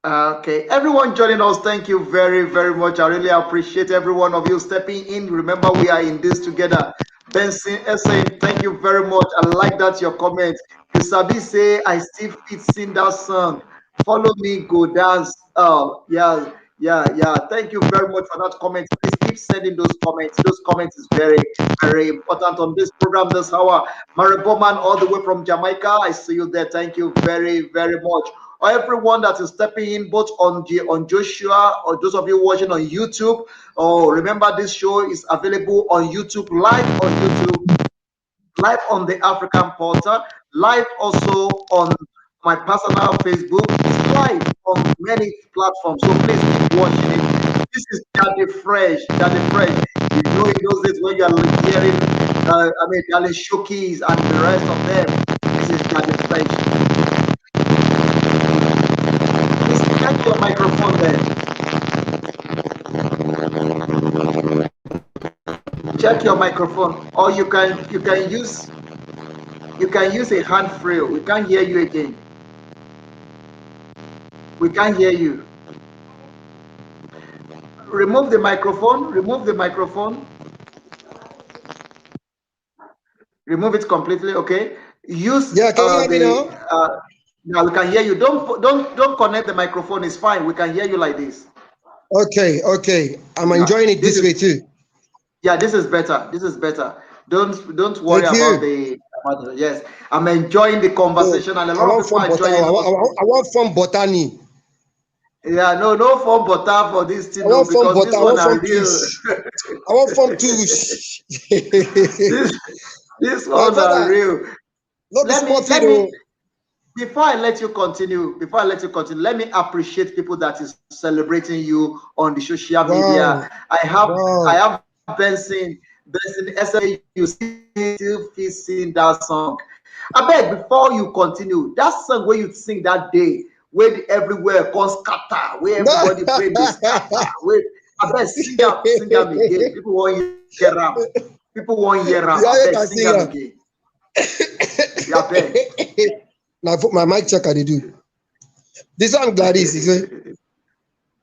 Okay, everyone joining us, thank you very, very much. I really appreciate every one of you stepping in. Remember, we are in this together. Benson Essen, thank you very much. I like that your comment. You sabi say I still fit sing that song. Follow me, go dance. Oh, yeah. Thank you very much for that comment. Please keep sending those comments. Those comments is very, very important on this program this hour. Mary Bowman, all the way from Jamaica. I see you there. Thank you very, very much. Everyone that is stepping in, both on Joshua or those of you watching on YouTube. Oh, remember this show is available on YouTube, live on YouTube, live on the African Portal, live also on my personal Facebook. It's live on many platforms. So please keep watching it. This is Daddy Fresh. Daddy Fresh. You know, in those days when you are hearing, Daddy Shookies and the rest of them. This is Daddy Fresh. Check your microphone there. Check your microphone, or you can use a hand free. We can't hear you again. We can't hear you. Remove the microphone. Remove the microphone. Remove it completely. Okay. Use Yeah, can you hear me now? now we can hear you. Don't connect the microphone. It's fine. We can hear you like this. Okay. I'm Yeah. enjoying it this way too. Yeah, this is better. This is better. Don't worry Thank about you. the yes. I'm enjoying the So conversation, and a I lot of want people from are botany. joining us. I want from botany. Yeah, no form butter for this I thing, no, want from because butter. this I one want are from real. tush. I want from tush. this this My one are brother, real. no be Let me small thing let me though. before I let you continue, let me appreciate people that is celebrating you on the social media. Wow, I wow. have Benson SMA. You still sing that song. I beg before you continue. That song where you sing that day where everywhere cause scatter, where everybody brain is scatter, where I bet sing them again. People want hear rap. People want hear rap. I bet sing them again. Yeah, bet. Now put my mic check how they do. This one Gladys is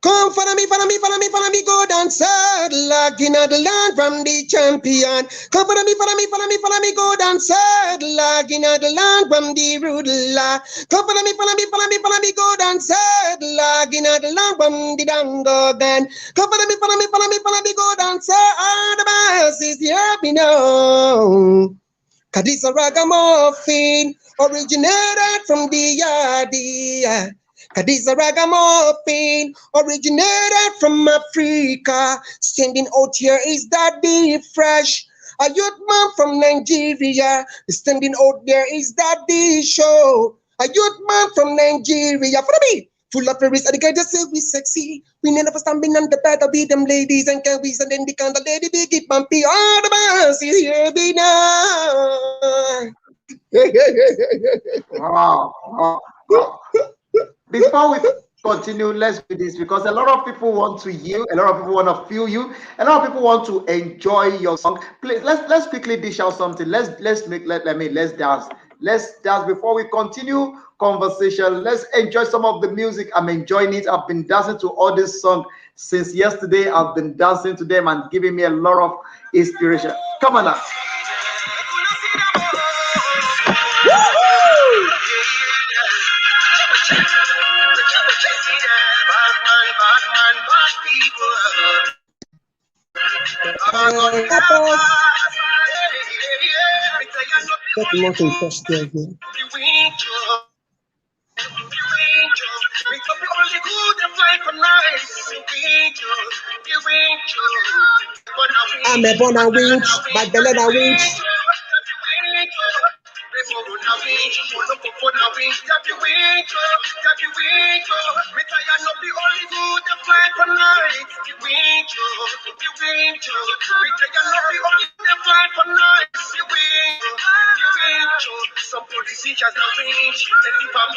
come follow me, follow me, follow me, follow me, go dance like in the land from the champion. Come follow me, follow me, follow me, follow me, go dance like in the land from the ruler. Come follow me, follow me, follow me, follow me, go dance like in the land from the dango band. Come follow me, follow me, follow me, follow me, go dance all the masses, yeah, me know. Cause this a ragamuffin originated from the yardie. Cause this a ragamuffin originated from Africa. Standing out here is that deep fresh. A youth man from Nigeria. Standing out there is that the show. A youth man from Nigeria. Follow me. Full of fairies, and the guy just say we sexy. We never standing on the bed of them ladies and can we send in the kind of lady big it bumpy. All the boss is here be now. Wow. Before we continue, let's do this because a lot of people want to hear, a lot of people want to feel you, a lot of people want to enjoy your song. Please, let's quickly dish out something. Let's dance. Let's dance before we continue conversation. Let's enjoy some of the music. I'm enjoying it. I've been dancing to all this song since yesterday. I've been dancing to them and giving me a lot of inspiration. Come on now. I'm a born a winch, but the leather winch.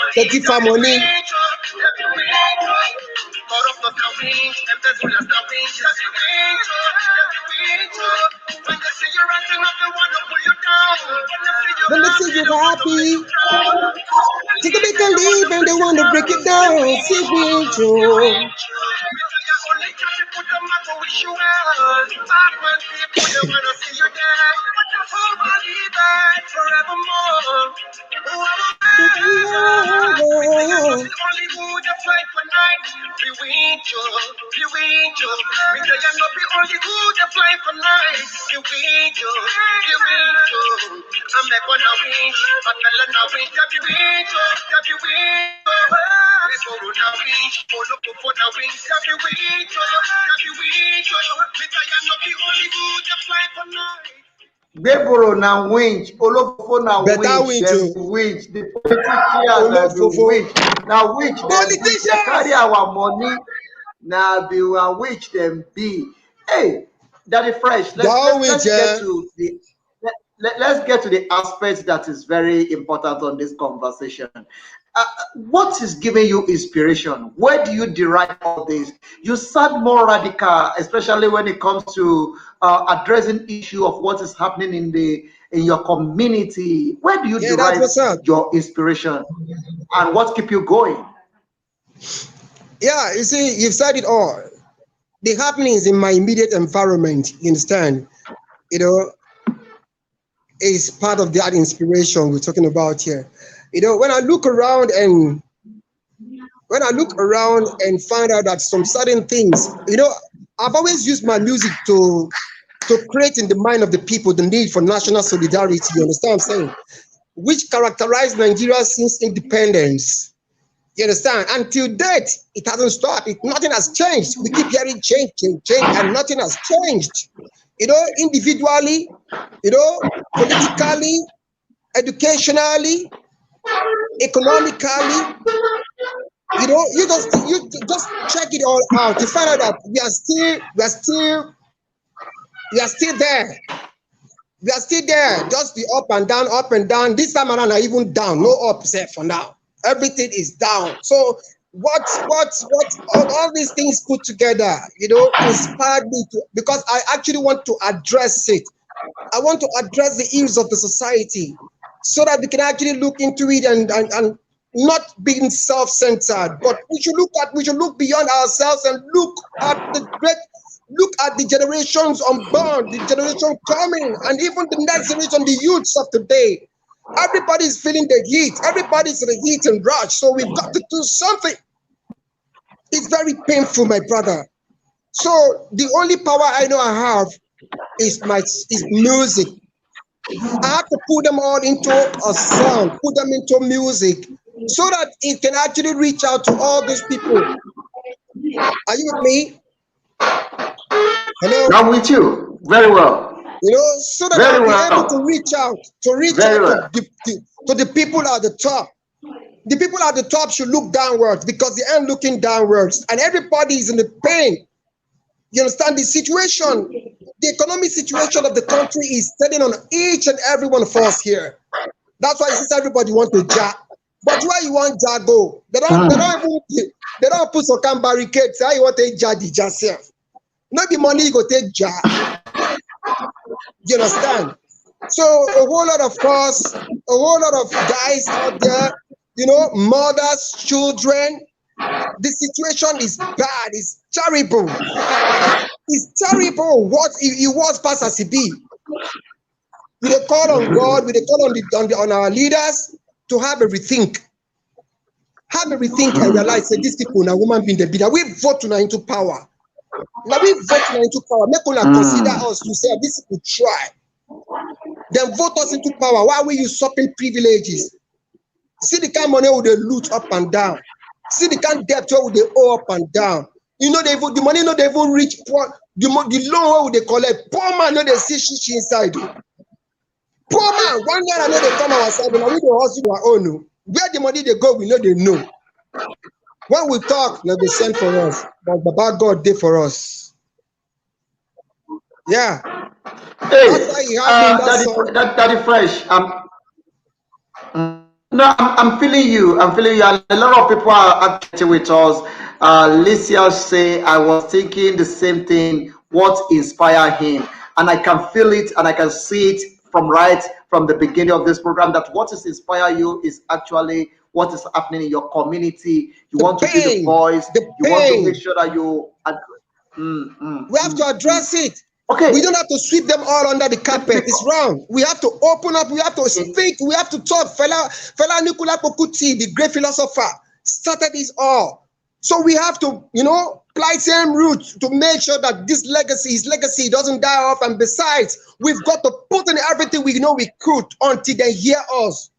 The for money. When they see you happy, take a big leave and they want to break it down. See me too. Beboro na winch, olofofo na winch, dem winch, the politicians na winch, na winch dem carry our money, na be a winch dem be. Hey, Daddy Fresh, let's get to the let's get to the aspect that is very important on this conversation. What is giving you inspiration? Where do you derive all this? You sound more radical, especially when it comes to addressing issue of what is happening in your community. Where do you derive your inspiration, and what keep you going? Yeah, you see, you've said it all. The happenings in my immediate environment, you understand, is part of that inspiration we're talking about here. When I look around and find out that some certain things, I've always used my music to create in the mind of the people the need for national solidarity, you understand what I'm saying? Which characterized Nigeria since independence. You understand? Until date, it hasn't stopped. Nothing has changed. We keep hearing change, and nothing has changed. Individually, politically, educationally, economically, you just check it all out to find out that we are still there. We are still there. Just be up and down. This time around, are even down. No up, say for now. Everything is down. So all these things put together, inspired me to, because I actually want to address it. I want to address the ills of the society so that we can actually look into it and not being self-centered, but we should look beyond ourselves and look at the generations unborn, the generation coming, and even the next generation, the youths of today. Everybody's feeling the heat. Everybody's in the heat and rush. So we've got to do something. It's very painful, my brother. So the only power I know I have is music. I have to put them all into a song, put them into music, so that it can actually reach out to all those people. Are you with me? Hello? I'm with you. Very well. So that Very I'll be well. able to reach out Very well. to the people at the top. The people at the top should look downwards because they aren't looking downwards, and everybody is in the pain. You understand the situation? The economic situation of the country is telling on each and every one of us here. That's why since everybody wants to ja, but where you want ja go? They don't put some kind of barricades. How you want to ja the ja self? Not the money you go take ja. You understand? So a whole lot of us, a whole lot of guys out there, mothers, children. The situation is bad. It's terrible. It's terrible. What it was past as it be. We dey call on God. We dey call on our leaders to have a rethink. Have a rethink and realize that these people now woman being the leader. We vote now into power. Now we vote now into power. Make una consider us to say this people try. Then vote us into power. Why we usurping privileges? See the kind of money we dey loot up and down. See the kind of debt where they owe up and down. The money no they even reach poor. The loan where they collect. Poor man no they see shit inside. Poor man, 1 year I know they come outside, and we dey hustle our own. Where the money they go, we know they know. When we talk, now they send for us. But Baba God did for us. Yeah. Hey, That's why he have me that song. that is fresh. No, I'm feeling you. I'm feeling you. And a lot of people are actually with us. Licia say, I was thinking the same thing. What inspired him? And I can feel it and I can see it from the beginning of this program, that what is inspire you is actually what is happening in your community. You want to be the voice. You want to make sure that you. We have to address it. Okay. We don't have to sweep them all under the carpet. It's wrong. We have to open up. We have to speak. We have to talk. Fela Nicola Pokuti, the great philosopher, started this all. So we have to, ply same roots to make sure that his legacy doesn't die off. And besides, we've got to put in everything we know we could until they hear us.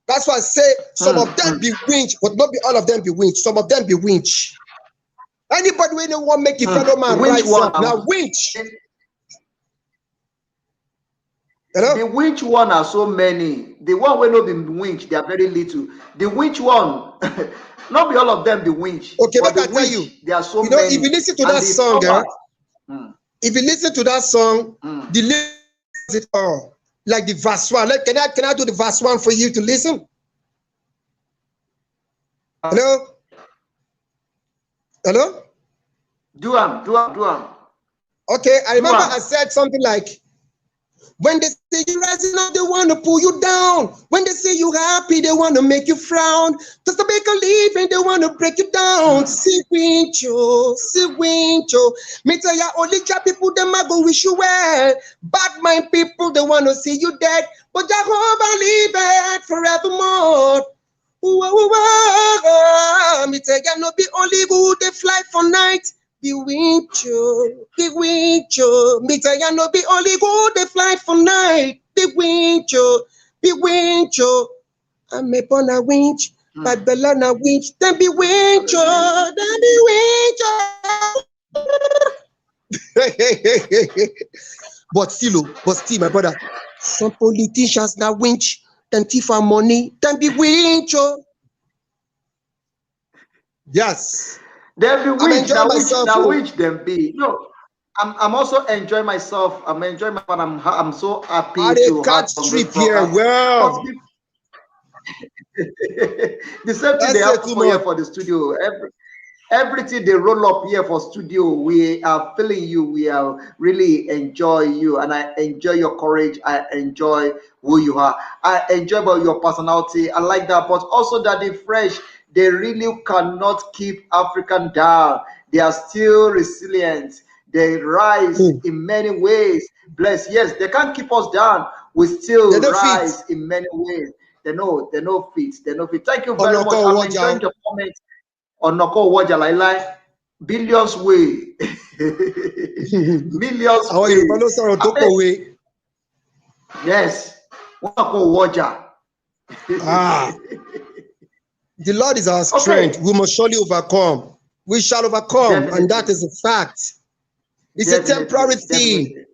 That's why I say some of them be winch, but not be all of them be winch. Some of them be winch. Anybody when they want to make a fellow man rise up, now winch. Hello? The winch one are so many. The one will not be winch, they are very little. The winch one, not be all of them the winch. Okay, but but I tell you, there are so many. If you listen to that song, if you listen to that song, the lyrics it all. Like the verse 1. Can I do the verse 1 for you to listen? Hello? Hello? Do 'em. Okay, I remember I said something like, when they say you're rising up, they want to pull you down. When they say you're happy, they want to make you frown. Just to make a living, they want to break you down. See wincho. Me tell ya, only job people, them I go wish you well. Bad mind people, they want to see you dead. But Jehovah live it forevermore. Me tell ya, no be only good, they fly for night. Be wincho. Me tell ya, no be only good, they fly for night. Be wincho. I'm upon a winch, but below na winch. Then be wincho. But still, my brother, some politicians now winch, then thief our money, then be wincho. Yes. They'll be winch. Now which them be. No, I'm also enjoying myself. I'm enjoying my fun. I'm so happy to catch trip here. Well, The same thing they That's it have too for here much. for the studio. Everything they roll up here for studio, we are feeling you. We are really enjoy you, and I enjoy your courage. I enjoy who you are. I enjoy about your personality. I like that, but also that they fresh. They really cannot keep African down. They are still resilient. They rise Hmm. in many ways. Bless. Yes, they can't keep us down. We They still don't fit. rise in many ways. They know fit. They know fit. Thank you On very our much. call, I'm watch enjoying out. the comment on Noko Waja Lailai. Billions way. Millions Àwọn Yorùbá way. ló sọ̀rọ̀ tó I mean, pòwe. yes. Noko Waja. Ah, the Lord is our strength. Okay. We must surely overcome. We shall overcome, and that Definitely. is a fact. It's a temporary Definitely. thing. Definitely.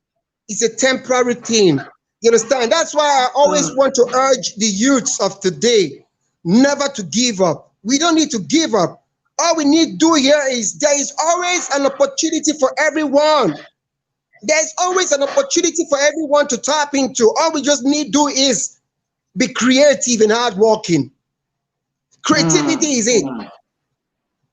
It's a temporary thing. You understand? That's why I always Mm, want to urge the youths of today never to give up. We don't need to give up. All we need to do here is there is always an opportunity for everyone. There's always an opportunity for everyone to tap into. All we just need to do is be creative and hardworking. Creativity mm, is it. mm,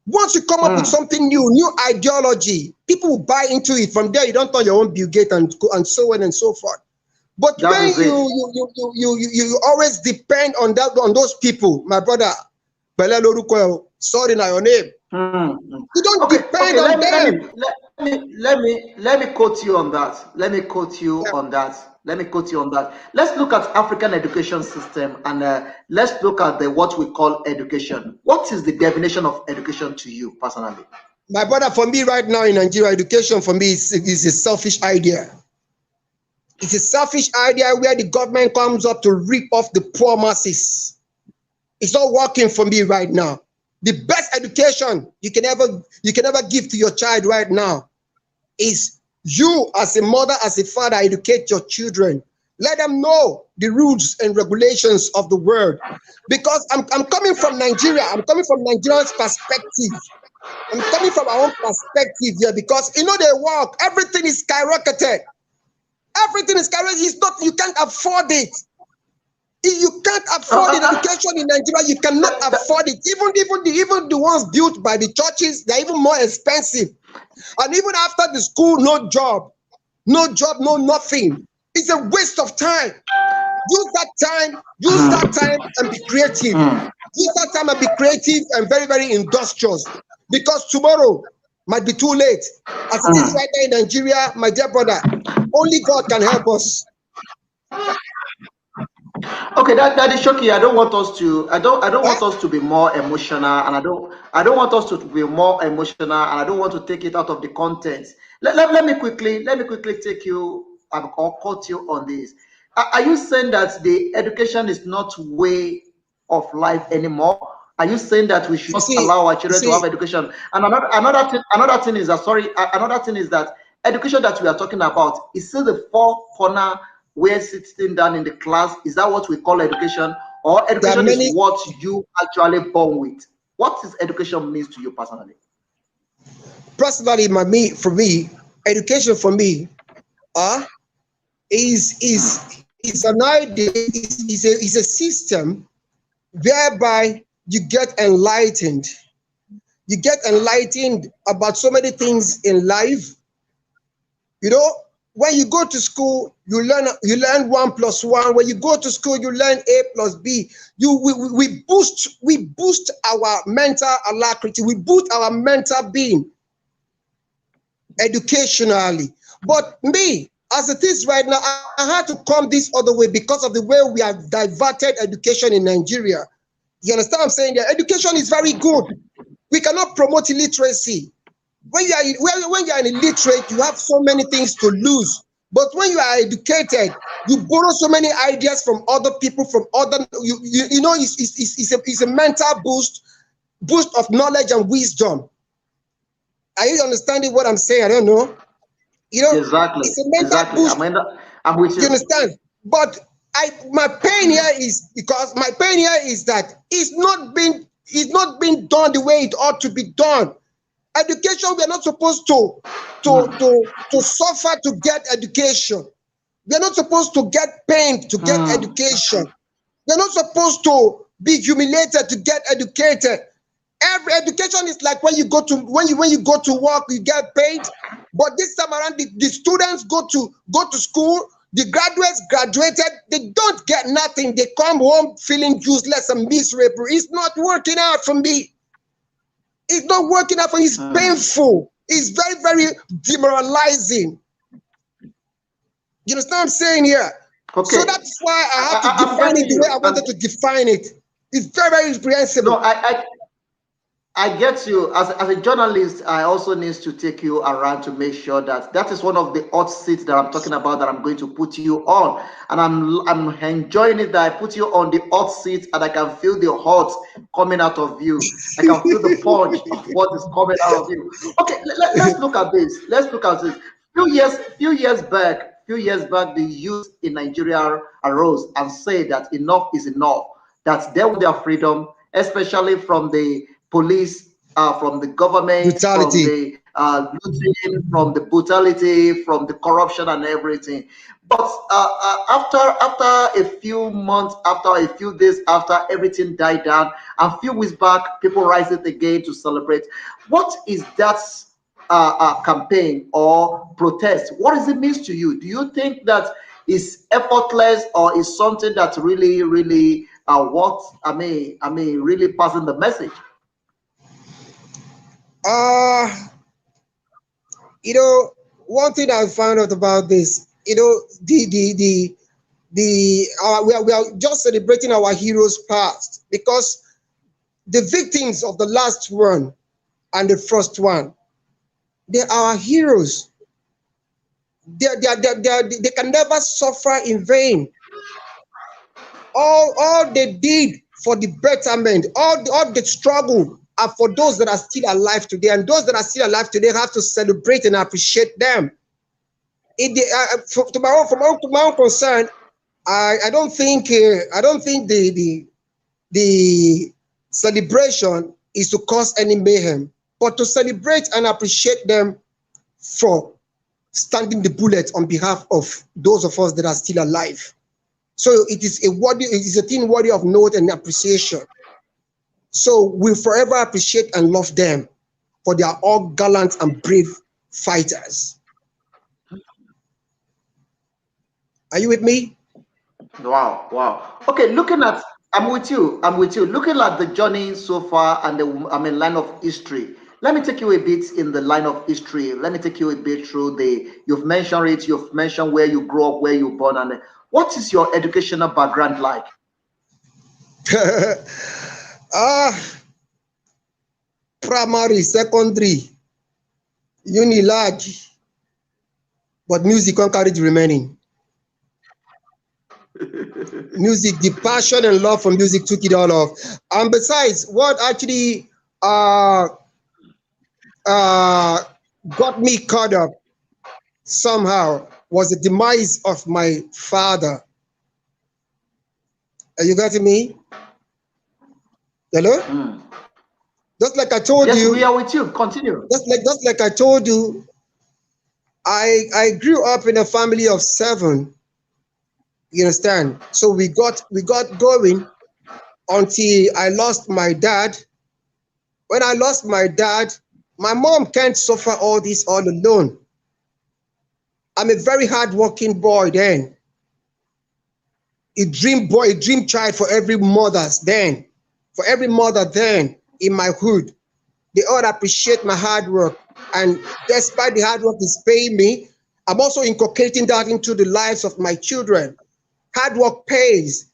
Once you come up with mm. something new, new ideology, people will buy into it. From there, you don't turn your own Bill Gates and so on and so forth. But That when is it. you always depend on those people, my brother, Bele Loruko, sorry now your name. Mm, mm. You don't Okay, depend okay. on Let me let them. me let me quote you on that. Let me quote you Yeah. on that. Let me quote you on that. Let's look at African education system and let's look at the what we call education. What is the definition of education to you personally? My brother, for me right now in Nigeria, education for me is a selfish idea. It's a selfish idea where the government comes up to rip off the poor masses. It's not working for me right now. The best education you can ever give to your child right now is you as a mother, as a father, educate your children. Let them know the rules and regulations of the world. Because I'm coming from Nigeria. I'm coming from Nigerians' perspective. I'm coming from our own perspective here because they work. Everything is skyrocketed. Everything is skyrocketed. It's not, you can't afford it. If you can't Uh, afford uh, the uh, education in Nigeria, you cannot that, that, afford it. Even the ones built by the churches, they're even more expensive. And even after the school, no job, no nothing. It's a waste of time. Use that time and be creative. mm, Use that time and be creative and very, very industrious. Because tomorrow might be too late. As it is mm. right now in Nigeria, my dear brother, only God can help us. Okay, that is shocking. I don't Huh? want us to be more emotional, and I don't want us to be more emotional, and I don't want to take it out of the content. Let me quickly take you or quote you on this. Are you saying that the education is not way of life anymore? Are you saying that we should You not see, allow our you children to have see, education? And another thing is that education that we are talking about is still the four corner where sitting down in the class. Is that what we call education, or there are education is many. what you actually born with? What is education means to you personally? Personally, for me, education for me, uh, is an idea, is a system whereby you get enlightened. You get enlightened about so many things in life. You know, when you go to school, you learn one plus one. When you go to school, you learn A plus B. We boost our mental alacrity. We boost our mental being educationally. But me, as it is right now, I had to come this other way because of the way we have diverted education in Nigeria. You understand what I'm saying? There, education is very good. We cannot promote illiteracy. When you are an illiterate, you have so many things to lose. But when you are educated, you borrow so many ideas from other people, from other it's a mental boost of knowledge and wisdom. Are you understanding what I'm saying? I don't know. You know, Exactly, it's a mental exactly. boost. I'm with You you. understand? But my pain here is because my pain here is that it's not being done the way it ought to be done. Education, we are not supposed to suffer to get education. We are not supposed to get pain to get Mm, education. We are not supposed to be humiliated to get educated. Every education is like when you go to work, you get paid. But this time around, the students go to school. The graduates graduated, they don't get nothing. They come home feeling useless and miserable. It's not working out for me. It's not working out for me. It's painful. It's very, very demoralizing. You understand what I'm saying here? Okay. So that's why I have to define it the way I wanted to define it. It's very, very reprehensible. No, I get you. As a journalist, I also need to take you around to make sure that is one of the hot seats that I'm talking about that I'm going to put you on. And I'm enjoying it that I put you on the hot seat and I can feel the hot coming out of you. I can feel the punch of what is coming out of you. Okay, let's look at this. Let's look at this. Few years back, the youth in Nigeria arose and said that enough is enough, that they want their freedom, especially from the police, from the government, brutality, from the looting, from the brutality, from the corruption and everything. But after a few months, after a few days, after everything died down, and a few weeks back, people rise it again to celebrate. What is that campaign or protest? What does it mean to you? Do you think that is effortless or is something that really, really really passing the message? One thing I found out about this, we are just celebrating our heroes past, because the victims of the last one and the first one, they are our heroes. They can never suffer in vain. All they did for the betterment, all the struggle are for those that are still alive today, and those that are still alive today have to celebrate and appreciate them. To my own concern, I don't think the celebration is to cause any mayhem, but to celebrate and appreciate them for standing the bullet on behalf of those of us that are still alive. So it is a thing worthy of note and appreciation. So we'll forever appreciate and love them for their all gallant and brave fighters. Are you with me? Wow. Okay, I'm with you. Looking at the journey so far and the line of history. Let me take you a bit in the line of history. Let me take you a bit through you've mentioned where you grew up, where you were born, and what is your educational background like? Primary, secondary, uni large, but music can't carry the remaining. Music, the passion and love for music took it all off. And besides, what actually got me caught up somehow was the demise of my father. Are you getting me? Hello? Just like I told you. Yes, we are with you. Continue. Just like I told you, I grew up in a family of 7. You understand? So we got going until I lost my dad. When I lost my dad, my mom can't suffer all this all alone. I'm a very hardworking boy then. A dream child for every mother then in my hood. They all appreciate my hard work. And despite the hard work is paying me, I'm also inculcating that into the lives of my children. Hard work pays.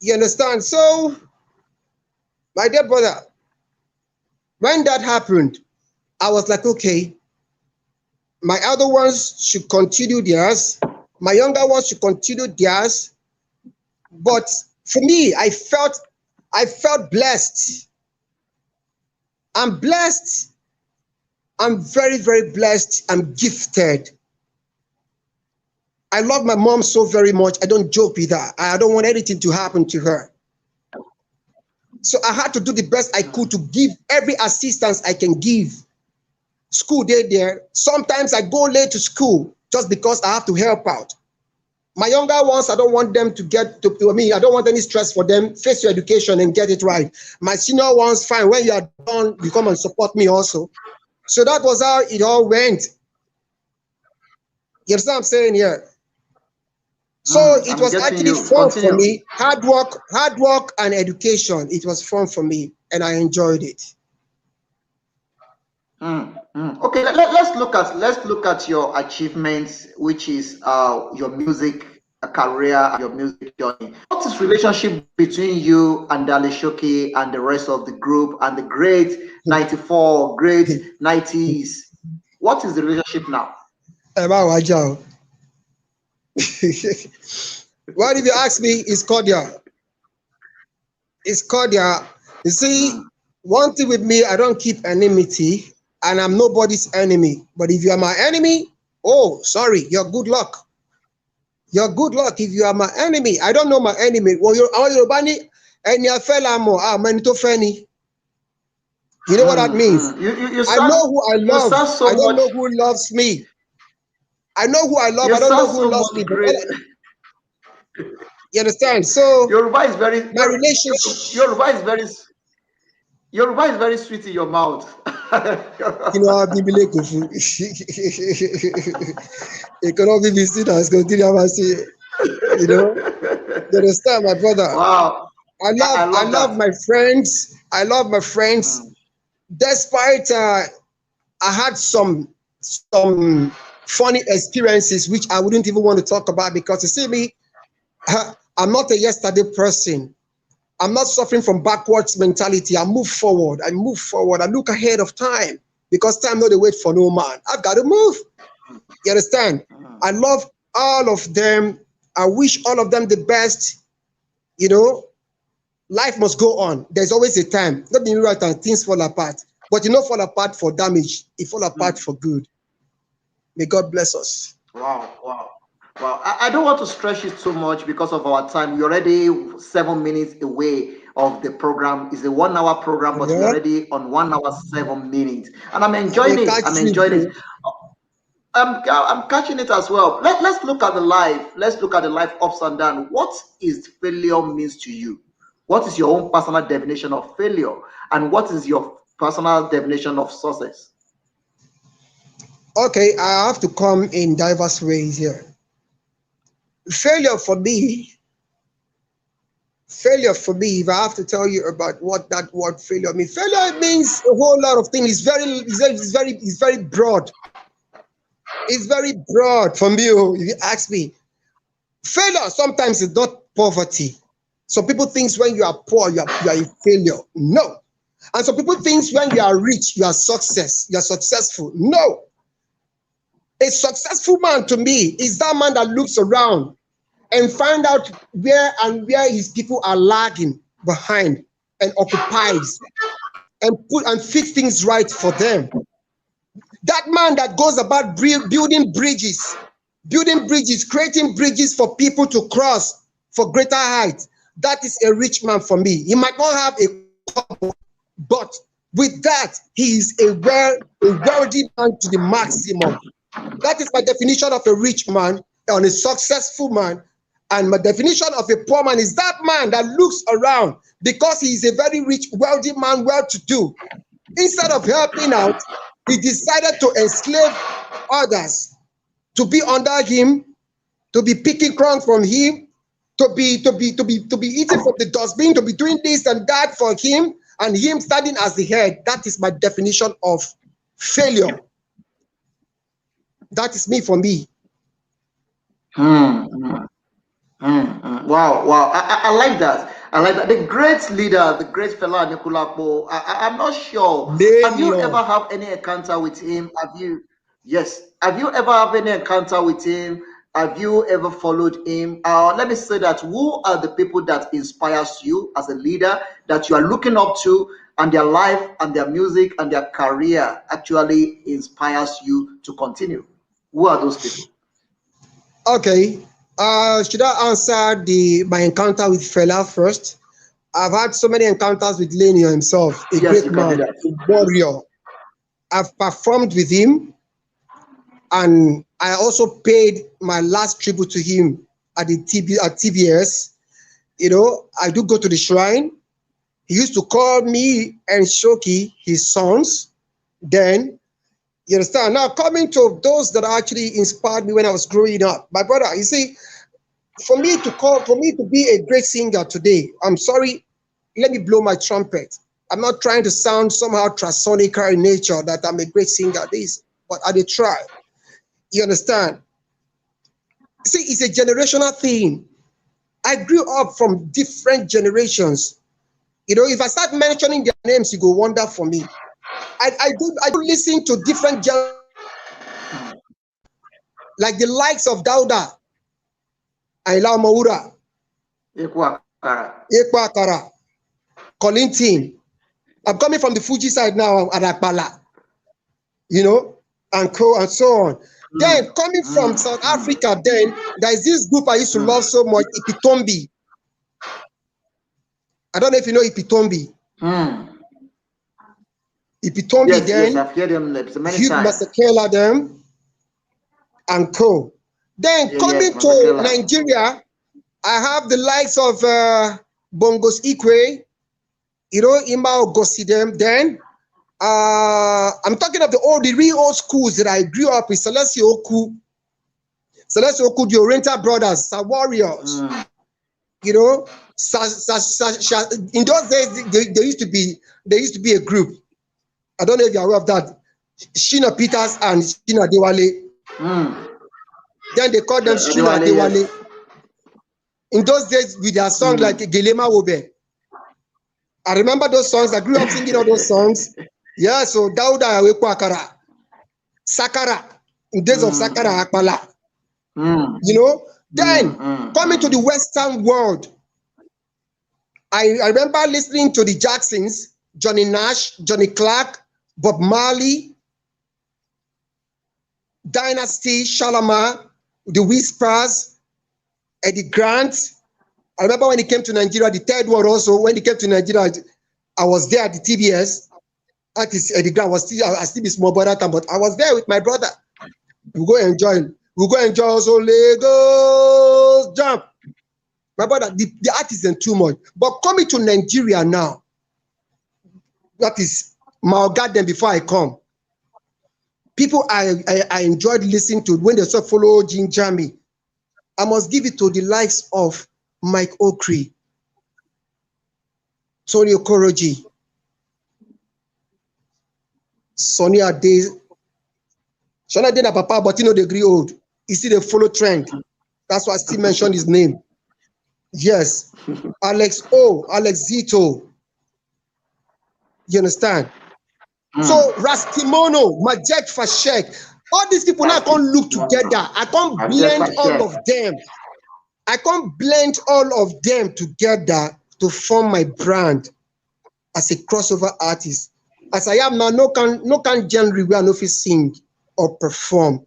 You understand? So, my dear brother, when that happened, I was like, okay, my other ones should continue theirs. My younger ones should continue theirs. But for me, I felt blessed. I'm blessed. I'm very, very blessed. I'm gifted. I love my mom so very much. I don't joke with her. I don't want anything to happen to her. So I had to do the best I could to give every assistance I can give. School day there. Sometimes I go late to school just because I have to help out. My younger ones, I don't want them to get to me. I don't want any stress for them. Face your education and get it right. My senior ones, fine. When you are done, you come and support me also. So that was how it all went. You understand what I'm saying here? So it I'm was getting actually you. fun for Continue. me. Hard work and education. It was fun for me, and I enjoyed it. Okay, let's look at your achievements, which is your music career and your music journey. What is relationship between you and Dale Shoki and the rest of the group and the great 94, great 90s? What is the relationship now? What if you ask me, it's cordial. It's cordial. You see, one thing with me, I don't keep enmity, and I'm nobody's enemy. But if you are my enemy, oh, sorry, you're good luck. You're good luck if you are my enemy. I don't know my enemy. Well, you're Yorubani, and you're felamo, manito feni. You know what that means? You I know sound who I you love. sound I so don't much know who loves me. I know who I love. you I don't know sound who so loves much me. But great. you understand? So Yoruba is very my relationship, Yoruba is very Yoruba is very sweet in your mouth. you know, Bibele Kofu. It cannot be seen as continue say, you know. You understand, my brother? Wow, I I love love that. my friends. I love my friends. Mm, Despite I had some funny experiences which I wouldn't even want to talk about because you see me, I'm not a yesterday person. I'm not suffering from backwards mentality. I move forward. I move forward. I look ahead of time because time not a wait for no man. I've got to move. You understand? mm, I love all of them. I wish all of them the best. You know, life must go on. There's always a time. Not being right and things fall apart. But you don't fall apart for damage. It fall apart mm. for good. May God bless us. Wow, wow, wow. I don't want to stretch it too much because of our time. We're already 7 minutes away of the program. It's a 1 hour program, but we're Yeah. already on 1 hour 7 minutes. And I'm I enjoying will it. catch I'm sleep. enjoying it. I'm catching it as well. Let's look at the life. Let's look at the life ups and downs. What is failure means to you? What is your own personal definition of failure? And what is your personal definition of success? Okay, I have to come in diverse ways here. Failure for me, failure for me, if I have to tell you about what that word failure means, failure means a whole lot of things. It's very broad. It's very broad for me. If you ask me, failure sometimes is not poverty. Some people think when you are poor, you are a failure. No. And some people think when you are rich, you are success. You are successful. No. A successful man to me is that man that looks around and find out where his people are lagging behind and occupies and put and fix things right for them. That man that goes about building bridges, creating bridges for people to cross for greater height. That is a rich man for me. He might not have a couple, but with that, he is a wealthy man to the maximum. That is my definition of a rich man and a successful man. And my definition of a poor man is that man that looks around because he is a very rich, wealthy man, well-to-do. Instead of helping out, he decided to enslave others, to be under him, to be picking crumbs from him, to be eating from the dustbin, to be doing this and that for him, and him standing as the head. That is my definition of failure. That is me for me. Hmm, hmm. Wow, wow. I like that. I like that. The great leader, the great fella Nikulapo. I'm not sure. Have you Failure. ever have any encounter with him? Have you? Yes. Have you ever have any encounter with him? Have you ever followed him? Let me say that. Who are the people that inspires you as a leader that you are looking up to, and their life and their music and their career actually inspires you to continue? Who are those people? Okay. Should I answer the my encounter with Fela first? I've had so many encounters with Lenny himself, a Yes, great you can do man, that. a warrior. I've performed with him, and I also paid my last tribute to him at the TBS. I do go to the shrine. He used to call me and Shoki his sons. Then, you understand? Now, coming to those that actually inspired me when I was growing up, my brother, you see, for me to be a great singer today, I'm sorry, let me blow my trumpet. I'm not trying to sound somehow transonic in nature that I'm a great singer, but I did try. You understand? See, it's a generational thing. I grew up from different generations. If I start mentioning their names, you go wonder for me. I do listen to different like the likes of Dauda, Ayla Maura, Ekwa Akara, Colin Team. I'm coming from the Fuji side now, Adakbala, and so on. Then coming from South Africa, then there is this group I used to love so much, Ipitombi. I don't know if you know Ipitombi. Ipitombi, yes, then I've heard them many Hugh times. Masekela, them, and co. Then coming to Masekela. Nigeria, I have the likes of Bongos Ikwe, Ima Ogosi them. Then I'm talking of the real old schools that I grew up with. Celestia Oku, the Oriental Brothers, Sa Warriors. In those days, there used to be a group. I don't know if you're aware of that. Shina Peters and Shina Dewale. Then they called them Shina Dewale. Yes. In those days, with their song like Gelema Wobe. I remember those songs. I grew up singing all those songs. Yeah, so Dauda Awekwa Akara, Sakara, in days of Sakara Akpala. Then coming to the Western world, I remember listening to the Jacksons, Johnny Nash, Johnny Clark, Bob Marley, Dynasty, Shalama, the Whispers, Eddie Grant. I remember when he came to Nigeria, the third one also, when he came to Nigeria, I was there at the TBS. Artist Eddie Grant I still be small brother time, but I was there with my brother. We go enjoy also Lagos jump. My brother, the artist isn't too much. But coming to Nigeria now, that is my garden before I come. People I enjoyed listening to when they saw follow Ginger Me. I must give it to the likes of Mike Okri, Tony Okoroji, Sonny Ade. Sonny Ade na papa, but they agree old. You see, they follow trend. That's why I still mention his name. Yes. Alex Zito. You understand? So Raskimono, Majek Fashek, all these people now can't look together. I can't blend all of them. I can't blend all of them together to form my brand as a crossover artist. As I am now, no can genre where I no fit sing or perform.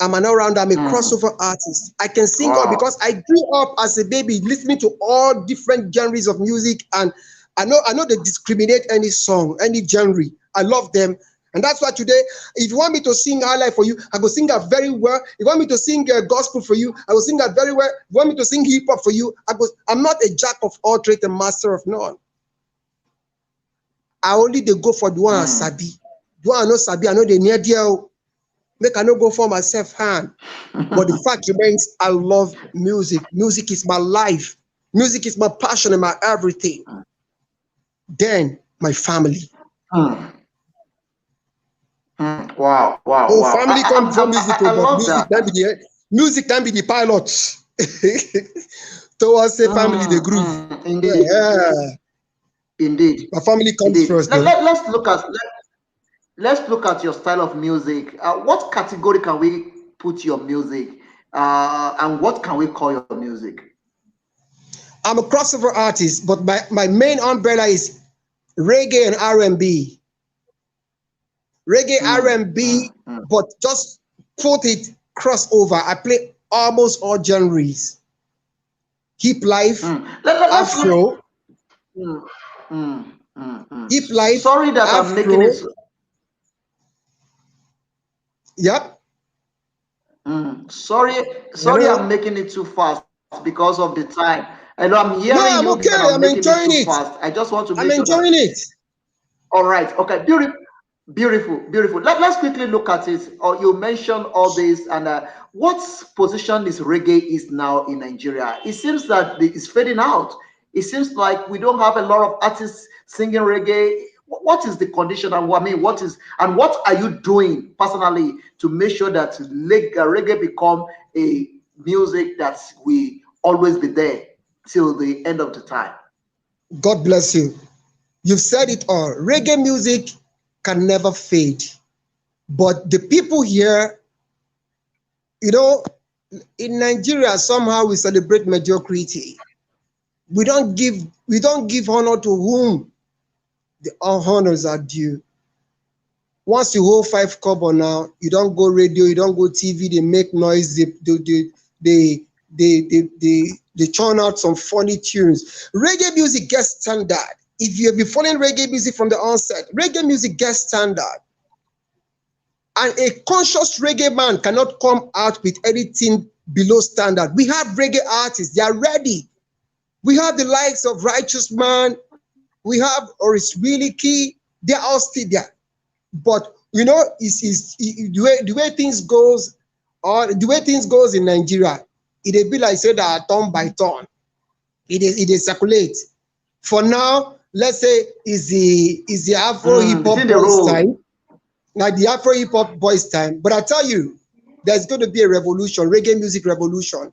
I'm an all-rounder. I'm a crossover artist. I can sing all because I grew up as a baby listening to all different genres of music, and I know they discriminate any song, any genre. I love them. And that's why today, if you want me to sing highlight for you, I go sing that very well. If you want me to sing gospel for you, I will sing that very well. If you want me to sing hip hop for you, I'm not a jack of all trades and master of none. I only they go for the one I sabi. The one I know sabi, I know they near deal. Make I not go for myself hand. But the fact remains, I love music. Music is my life. Music is my passion and my everything. Then my family. Wow. Family comes from music, but music can be the pilot. Towards the family, the group. Indeed. Yeah. Indeed. My family comes first. Let's look at your style of music. What category can we put your music? And what can we call your music? I'm a crossover artist, but my main umbrella is reggae and R&B. Reggae, R&B, but just put it crossover. I play almost all genres. Hip life, Afro. Hip life. Sorry that Afro. I'm making it. Yep. Sorry, sorry, I'm Hello? making it too fast because of the time. I know I'm hearing No, you, I'm and I'm okay. I'm making it too enjoying it. fast. I just want to make I'm sure that. enjoying it. All right. Okay. Beautiful. Beautiful. Beautiful. Let's quickly look at it. You mentioned all this, and what position is reggae is now in Nigeria? It seems that it's fading out. It seems like we don't have a lot of artists singing reggae. What is the condition? And I mean, what is and what are you doing personally to make sure that reggae become a music that we always be there till the end of the time? God bless you. You've said it all. Reggae music can never fade. But the people here, you know, in Nigeria, somehow we celebrate mediocrity. We don't give honor to whom the honors are due. Once you hold 5 kobo now, you don't go radio, you don't go TV, they make noise, they, they churn out some funny tunes. Reggae music gets standard. If you have been following reggae music from the onset, reggae music gets standard. And a conscious reggae man cannot come out with anything below standard. We have reggae artists, they are ready. We have the likes of Righteous Man, we have Oris Really Key, they're all still there. But the way things goes, or the way things goes in Nigeria, it be like say that turn by turn. It is circulate. For now, let's say is the Afro hip It's hop in the boys road. time. Now the Afro hip hop boys time. But I tell you, there's going to be a revolution, reggae music revolution.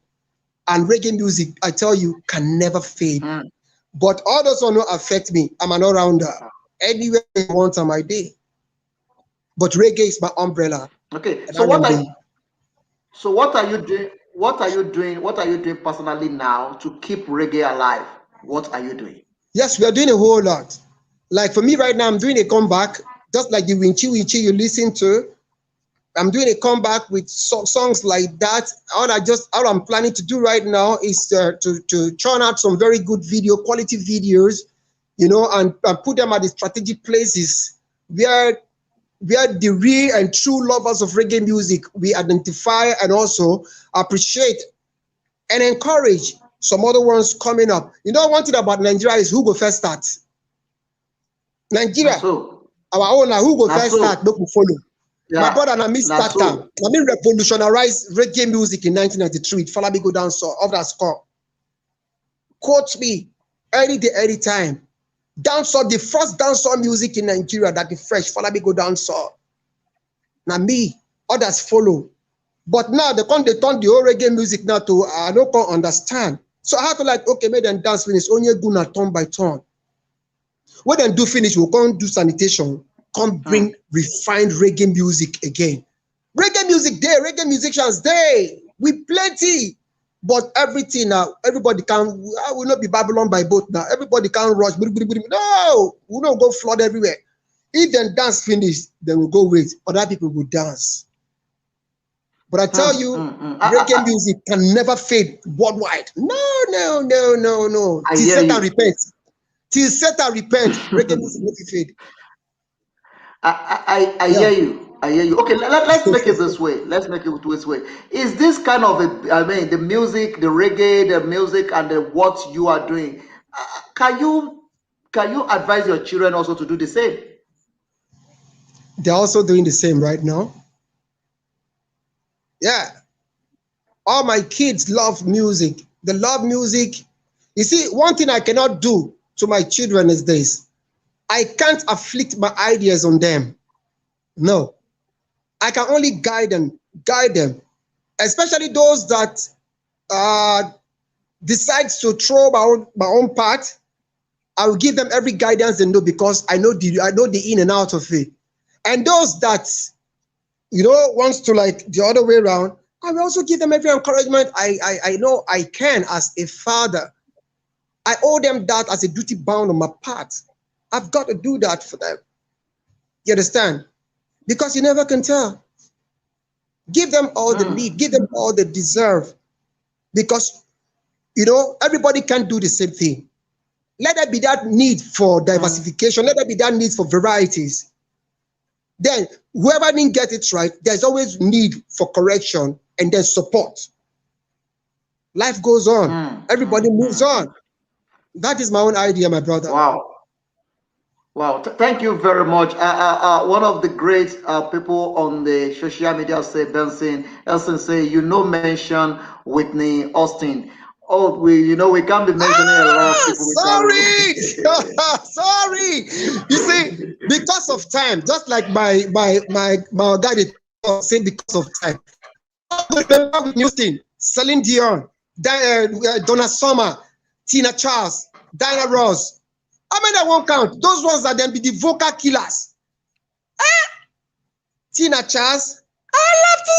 And reggae music, I tell you, can never fade. Mm. But all those will not affect me. I'm an all-rounder. Anywhere you want on my day. But reggae is my umbrella. Okay. And I am the So what are you doing? What are you doing? What are you doing personally now to keep reggae alive? What are you doing? Yes, we are doing a whole lot. Like for me right now, I'm doing a comeback, just like the Winchy Winchy you listen to. I'm doing a comeback with songs like that. All I'm planning to do right now is to churn out some very good quality videos, and put them at the strategic places where the real and true lovers of reggae music we identify and also appreciate and encourage some other ones coming up. One thing about Nigeria is who go first start. Now Nigeria, so, our own, na who go now first start, so, make we follow. My yeah, brother na me now start am. so. Na me revolutionized reggae music in 1993 with Falabi Go Down Soul of that score. Quote me any day, anytime. Dancehall, the first dancehall music in Nigeria that the fresh Falabi Go Down Soul. Na me, others follow. But now they turn the whole reggae music now to I don't understand. So I have to like, okay, make them dance finish, only guna turn by turn. When dem do finish, we'll come do sanitation, come bring Mm. refined reggae music again. Reggae music dey, reggae musicians dey, we plenty. But everything now, everybody can, I will not be Babylon by boat now. Everybody can rush. No, we don't go flood everywhere. If dem dance finish, then we go wait. Other people will dance. But I tell Mm, you, mm, mm. reggae music can never fade worldwide. No, no, no, no, no. I Till hear Satan you. repent. Till Satan repent, reggae music no fit fade. I Yeah. hear you. I hear you. Okay, let's make it this way. Let's make it this way. Is this kind of I mean, the music, the reggae, the music, and what you are doing? Can you advise your children also to do the same? They're also doing the same right now. Yeah. All my kids love music. They love music. You see, one thing I cannot do to my children is this. I can't afflict my ideas on them. No. I can only guide them, especially those that uh, decides to throw my own part. I will give them every guidance they know because I know the in and out of it. And those that wants to like the other way around, I will also give them every encouragement I know I can as a father. I owe them that as a duty bound on my part. I've got to do that for them. You understand? Because you never can tell. Give them all they Mm, need, give them all they deserve. Because everybody can't do the same thing. Let there be that need for mm, diversification, let there be that need for varieties. Then whoever didn't get it right, there's always need for correction. and then support. Life goes on. Everybody moves on. That is my own idea, my brother. Wow. Wow, thank you very much. One of the great people on the social media say, Benson, Elson say, mention Whitney Austin. Oh, we can't be mentioning a lot of people. Sorry, sorry. You see, because of time, just like my guy say because of time. Remember with Houston, Celine Dion, Donna Summer, Tina Charles, Diana Ross. How many I won't count? Those ones that then be the vocal killers. Tina Charles, I love to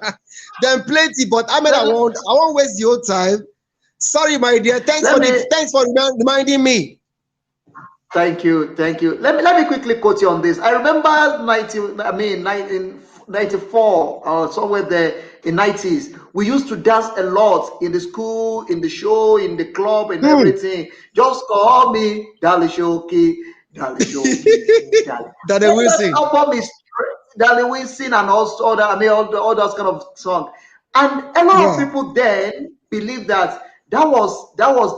love. Then plenty, but I won't waste your time. Sorry, my dear. Thanks for reminding me. Thank you. Let me quickly quote you on this. I remember 1994, somewhere there in 90s. We used to dance a lot in the school, in the show, in the club, and everything. Just call me Dali Shoki, Dali Shoki, Dali. Dali Wilson. Album is Dali Wilson and also all those kind of songs. And a lot of people then believe that was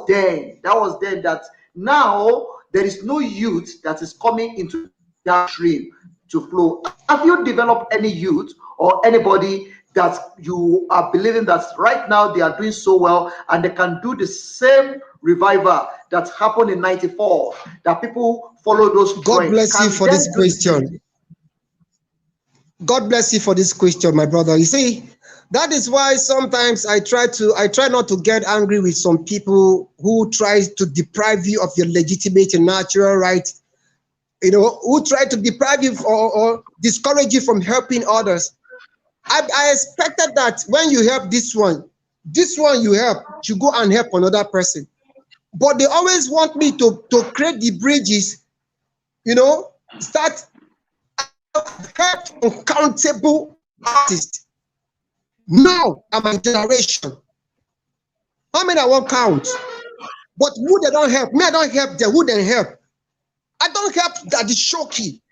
then that now there is no youth that is coming into that stream to flow. Have you developed any youth or anybody that you are believing that right now they are doing so well and they can do the same revival that happened in 94, that people follow those trends? God bless you for this question. God bless you for this question, my brother. You see, that is why sometimes I try not to get angry with some people who try to deprive you of your legitimate and natural right, who try to deprive you or discourage you from helping others. I expected that when you help this one you help, you go and help another person. But they always want me to create the bridges, start help uncountable artists. Now, I'm my generation. How many I won't count? But who they don't help? Me, I don't help them. Who they help? I don't help Daddy Shoki.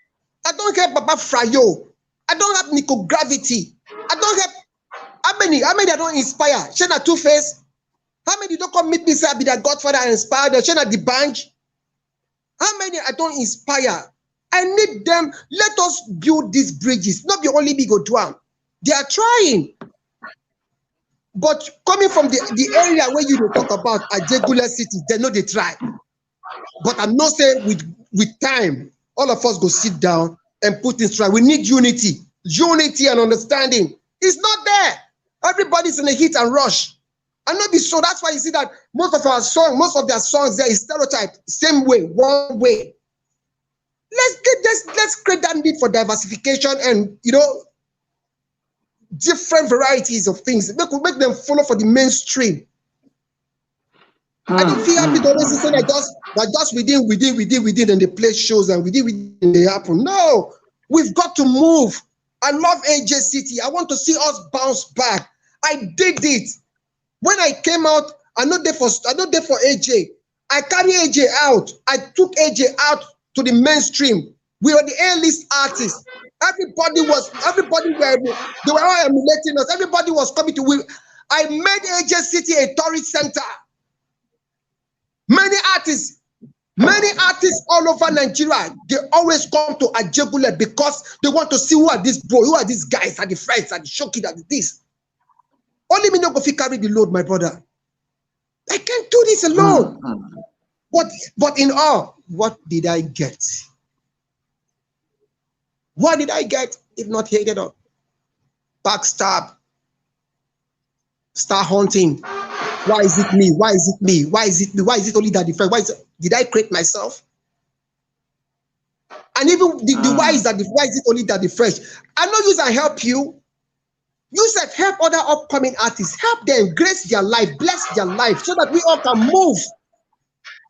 I don't help Baba Frayo. I don't help Nico Gravity. I don't help. How many I don't inspire? Shana Two-Face. How many don't come meet me say I be their godfather and inspire them? Shana the bank. How many I don't inspire? I need them. Let us build these bridges. Not be only me go do them. They are trying. But coming from the area where you talk about Ajegula City, they know they try. But I'm not saying with time, all of us go sit down and put this right. We need unity and understanding. It's not there. Everybody's in a hit and rush. And not be so. That's why you see that most of their songs there is stereotyped, same way, one way. Let's create that need for diversification and different varieties of things. Make them follow for the mainstream. I don't feel happy to always say that just within and they play shows and within they happen. No, we've got to move. I love AJ City. I want to see us bounce back. I did it. When I came out, I'm not there for AJ. I carry AJ out. I took AJ out to the mainstream. We were the A-list artists. Everybody were they were all emulating us. Everybody was coming to. I made AJ City a tourist center. Many artists all over Nigeria, they always come to Ajegule because they want to see who are these guys, are the friends, are the shoki, are this. Only me not go fit carry the load, my brother. I can't do this alone. But in all, what did I get? What did I get if not hated up? Backstab. Star hunting. Why is it me? Why is it me? Why is it me? Why is it only that different? Did I create myself? And even the why is it only that different? I know you can help you. You said help other upcoming artists. Help them, grace their life, bless their life, so that we all can move.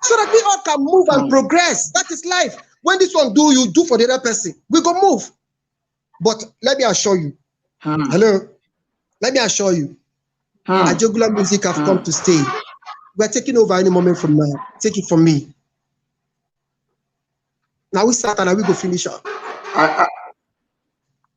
So that we all can move and progress. That is life. When this one do, you do for the other person. We go move. But let me assure you. Hello. Let me assure you. Ajegula music have come to stay. We're taking over any moment from now. Take it from me. Now we start and now we go finish up.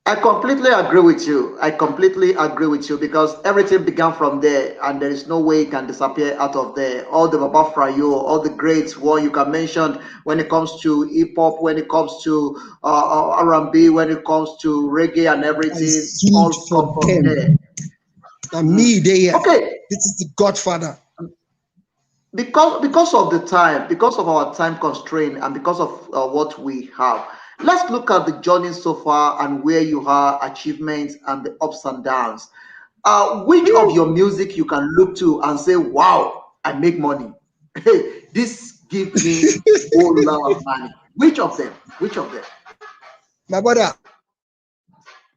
I completely agree with you. I completely agree with you because everything began from there, and there is no way it can disappear out of there. All the Baba Frayo, all the greats, one you can mention when it comes to hip hop, when it comes to R&B, when it comes to reggae and I everything, stood all for come from there. them. And Mm. me, they here. Okay, This is the Godfather. because of the time, because of our time constraint, and because of what we have, let's look at the journey so far and where you are, achievements and the ups and downs. Which of your music you can look to and say, "Wow, I make money. Hey, this give me whole lot of money." Which of them? Which of them? My brother,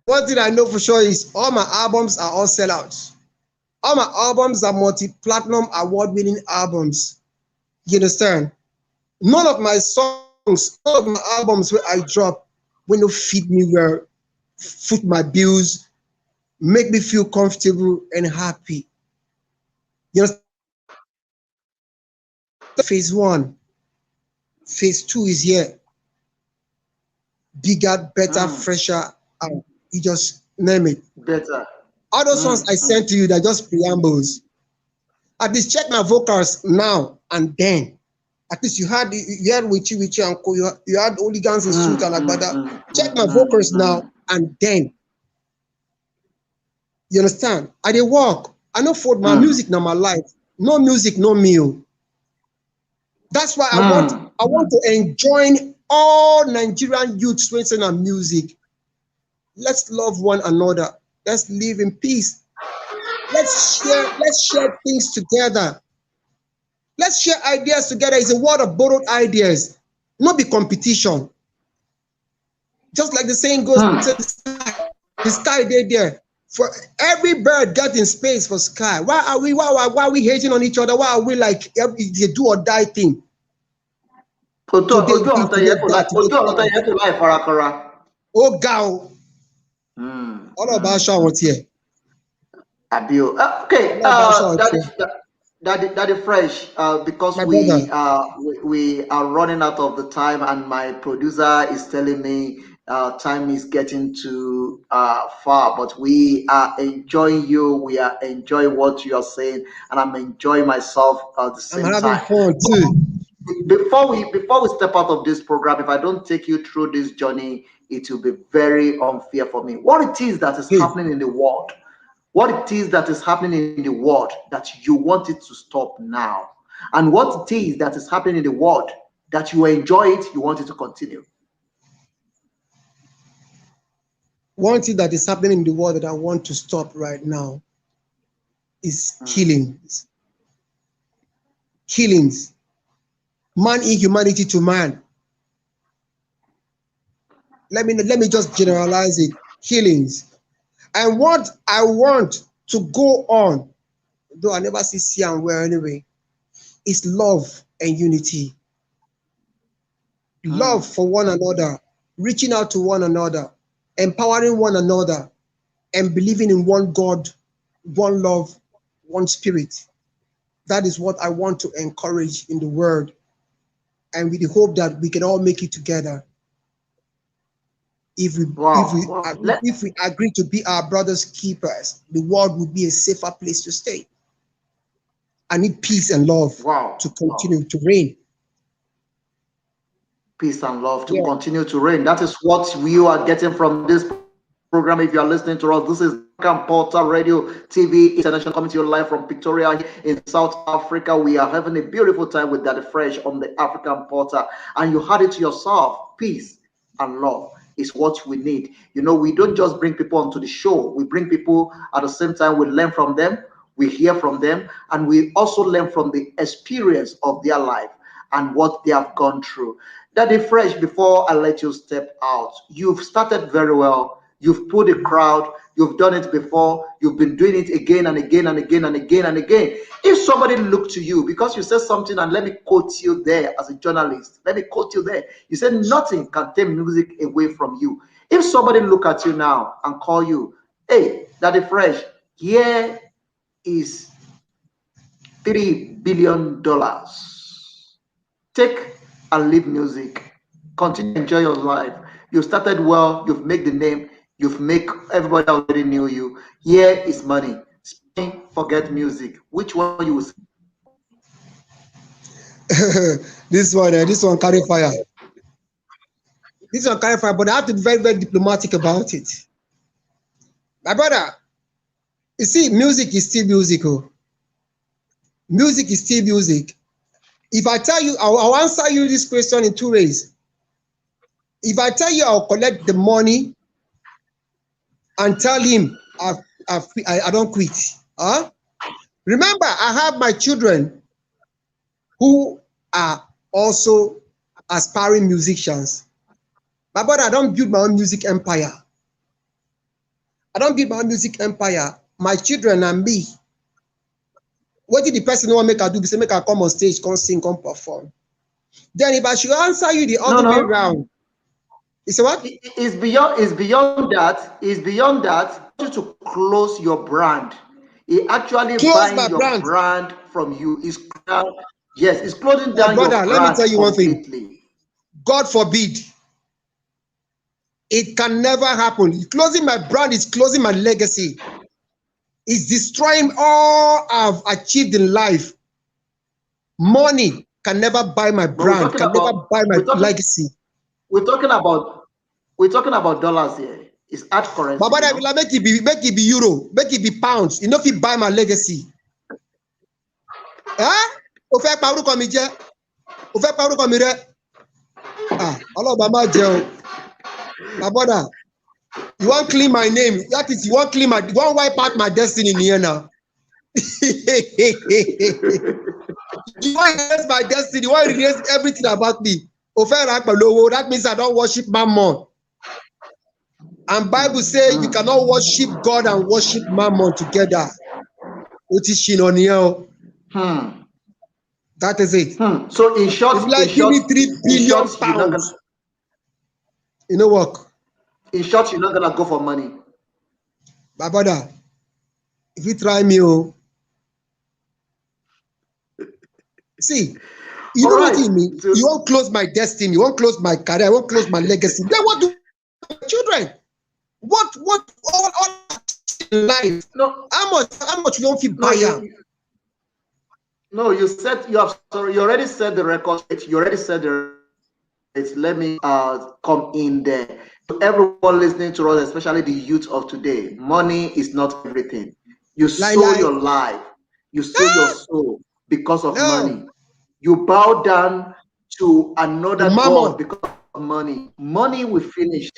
one thing I know for sure is all my albums are all sellouts. All my albums are multi-platinum award-winning albums. You understand? None of my songs, none of my albums where I drop will no feed me well, foot my bills, make me feel comfortable and happy. You understand? Phase one, phase two is here. Bigger, better, Mm, fresher. You just name it. better. All those songs Mm, I mm, sent to you, they're just preambles. At least check my vocals now and then. At least you had Wichi and Co. You had Hooligans in Suit mm, and mm, Agbada. mm, Check mm, my mm, vocals now mm, and then. You understand? I dey work. I no fold my mm, music na my life. No music, no meal. That's why I want mm, I want mm. to enjoin all Nigerian youths when saying music. Let's love one another. Let's live in peace. Let's share things together. Let's share ideas together. It's a world of borrowed ideas, not be competition. Just like the saying goes, Mm. the sky dey there. For every bird getting space for sky. Why are we hating on each other? Why are we like the do or die thing? Today Ojú this, ọ̀run tẹyẹ today fò that, láì today ojú ọ̀run tomorrow. tẹyẹ fò láì farakọra. Oh God, Mm, all about mm, shower mm. here. Abio. Okay, All about shower here. Daddy Fresh, because My brother, we are running out of the time, and my producer is telling me time is getting too far. But we are enjoying you. We are enjoying what you are saying, and I'm enjoying myself at the I'm same having time. fun too. Before we step out of this program, if I don't take you through this journey, it will be very unfair for me. What it is that is Hey, happening in the world, what it is that is happening in the world that you want it to stop now, and what it is that is happening in the world that you enjoy it, you want it to continue. one thing that is happening in the world that I want to stop right now is Mm. killings. Killings. Man inhumanity to man. Let me just generalize it. Killings. And what I want to go on, though I never see and where anyway, is love and unity. Love Mm. for one another, reaching out to one another, empowering one another, and believing in one God, one love, one spirit. That is what I want to encourage in the world, and with the hope that we can all make it together. If we if Wow. we if we agree to be our brothers' keepers, the world would be a safer place to stay. I need peace and love Wow. to Wow. continue to reign. Peace and love to Yeah, continue to reign. That is what you are getting from this program. If you are listening to us, this is African Portal Radio TV International, coming to you live from Victoria here in South Africa. We are having a beautiful time with Daddy Fresh on the African Portal, and you had it to yourself. Peace and love is what we need. You know, we don't just bring people onto the show, we bring people at the same time, we learn from them, we hear from them, and we also learn from the experience of their life and what they have gone through. Daddy Fresh, before I let you step out, you've started very well. You've put a crowd. You've done it before. You've been doing it again and again and again and again and again. If somebody looked to you because you said something, and let me quote you there as a journalist, let me quote you there. You said nothing can take music away from you. If somebody look at you now and call you, "Hey, Daddy Fresh, here is $3 billion. Take and leave music. Continue to enjoy your life. You started well, you've made the name. You've make everybody already knew you. Here is money. Forget music. Which one you will say? This one carry fire. This one carry fire, but I have to be very, very diplomatic about it. My brother, you see, music is still musical. Music is still music. If I tell you, I'll answer you this question in two ways. If I tell you I'll collect the money and tell him I don't quit. Huh? Remember, I have my children who are also aspiring musicians. My brother, I don't build my own music empire. I don't build my own music empire. My children and me. What did the person want make I do? Say make I come on stage, come sing, come perform. Then if I should answer you the other way around, you say what? It's beyond that. It's beyond that. You to close your brand. It actually Close buying my your brand. brand from you. Yes, it's closing My down brother, your let me brand tell you one thing. completely. God forbid. It can never happen. Closing my brand is closing my legacy. It's destroying all I've achieved in life. Money can never buy my brand, can never buy my legacy. We're talking about dollars here. It's hard currency. My brother, will make it be euro, make it be pounds. You know if you buy my legacy. Huh? O fẹ́ pa orúkọ mi jẹ́. O fẹ́ pa orúkọ mi rẹ́. Ọlọ́ba má jẹ́ o. My brother, you want clean my name. That is, you want wipe out my destiny in here now. You want erase my destiny. You want erase everything about me. That means I don't worship Mammon. And Bible says you cannot worship God and worship Mammon together. What is she on here? That is it. So in short, it's like give me 3 billion pounds. You know what? In short, you're not gonna go for money. My brother, if you try me, see, you know what you mean? You won't close my destiny, you won't close my career, you won't close my legacy. Then what do my children? What all in life? No, how much you don't feel buy? No, you already said the record. You already said the record. Let me come in there. To everyone listening to us, especially the youth of today, money is not everything. You sold your life, you sold your soul because of money. You bow down to another God because of money. Money will finish.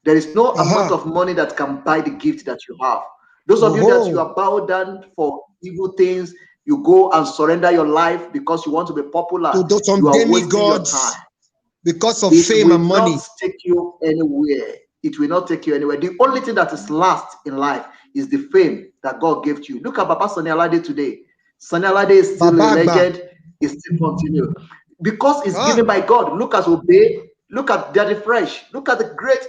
There is no amount of money that can buy the gift that you have. Those of you that you are bowed down for evil things, you go and surrender your life because you want to be popular. To some you are wasting your demigods time. because of fame and money. It will not take you anywhere. It will not take you anywhere. The only thing that is last in life is the fame that God gave to you. Look at Baba Sani Alade today. Sani Alade is still a legend. Is still continue because it's given by God. Look at Obey. Look at Daddy Fresh. Look at the great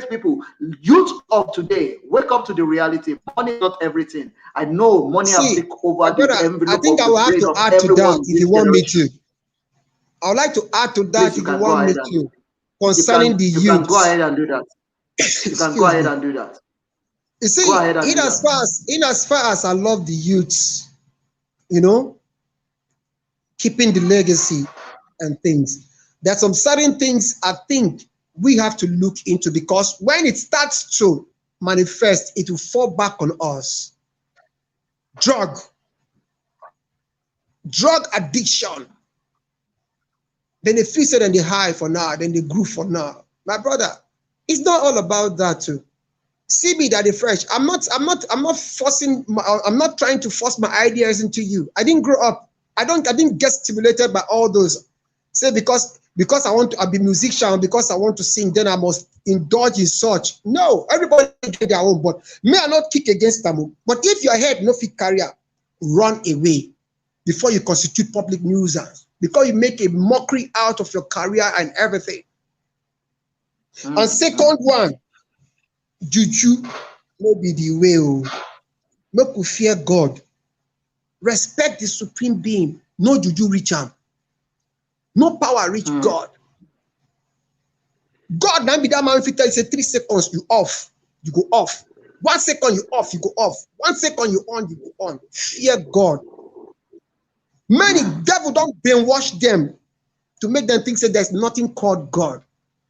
people. Youth of today, wake up to the reality. Money is not everything. I know money has taken over the envelope. I think I will have to add to that if you want me to. I would like to add to that if you want me to. Concerning the youth. You can go ahead and do that. You can go ahead and do that. You see, in as far as I love the youths, you know, keeping the legacy and things. There's some certain things I think we have to look into because when it starts to manifest, it will fall back on us. Drug addiction. Then they fix it and they high for now, then they groove for now. My brother, it's not all about that too. See me that fresh. I'm not forcing. I'm not trying to force my ideas into you. I didn't grow up. I didn't get stimulated by all those. Say because I want to be a musician, because I want to sing, then I must indulge in such. No, everybody get their own, but may I not kick against them. But if your head no fit career, run away before you constitute public nuisance, because you make a mockery out of your career and everything. And second one, juju no be the way. Make we fear God. Respect the supreme being. No juju reach him. No power reach God. God now be that man filter. Say 3 seconds you off, you go off. 1 second you off, you go off. 1 second you on, you go on. Fear God. Many devil don't brainwash them to make them think that there's nothing called God.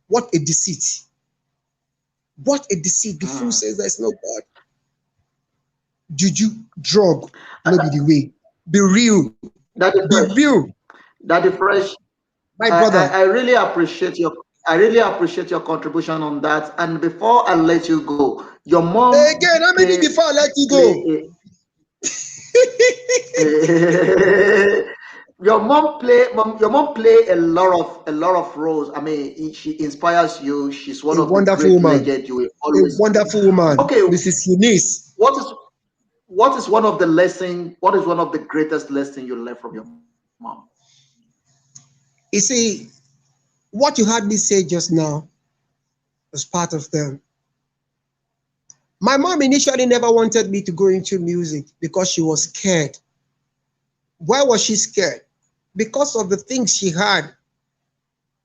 What a deceit. What a deceit. The fool says there's no God. Juju, drug, no be the way. Be real. That is Be fresh. real. That is fresh. My brother. I really appreciate your contribution on that. And before I let you go, your mom Again, how many before I let you go? your mom play a lot of roles. I mean, she inspires you. She's one A of the wonderful great woman. legends you will A always. wonderful woman. Okay, Mrs. Eunice. what is one of the lesson? What is one of the greatest lesson you learned from your mom? You see, what you heard me say just now was part of them. My mom initially never wanted me to go into music because she was scared. Why was she scared? Because of the things she had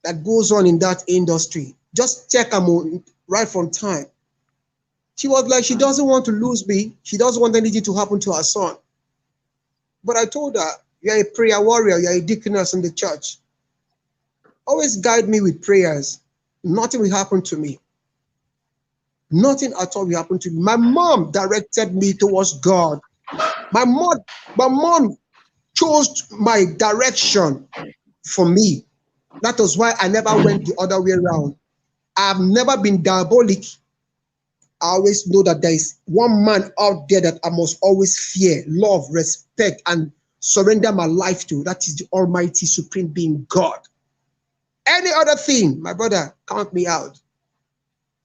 that goes on in that industry. Just check them right from time. She was like, she doesn't want to lose me. She doesn't want anything to happen to her son. But I told her, you're a prayer warrior. You're a deaconess in the church. Always guide me with prayers. Nothing will happen to me. Nothing at all will happen to me. My mom directed me towards God. My mom chose my direction for me. That was why I never went the other way around. I've never been diabolic. I always know that there is one man out there that I must always fear, love, respect, and surrender my life to. That is the Almighty Supreme Being, God. Any other thing, my brother, count me out.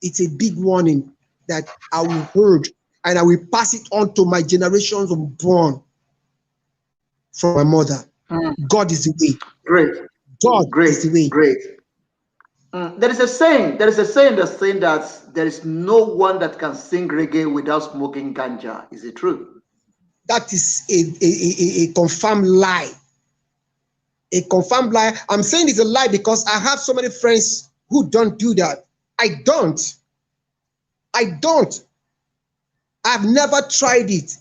It's a big warning that I will hold and I will pass it on to my generations unborn from my mother. God is the way. Great, God is the way. great. There is a saying. There is a saying that's saying that there is no one that can sing reggae without smoking ganja. Is it true? That is a confirmed lie. A confirmed lie. I'm saying it's a lie because I have so many friends who don't do that. I don't. I've never tried it.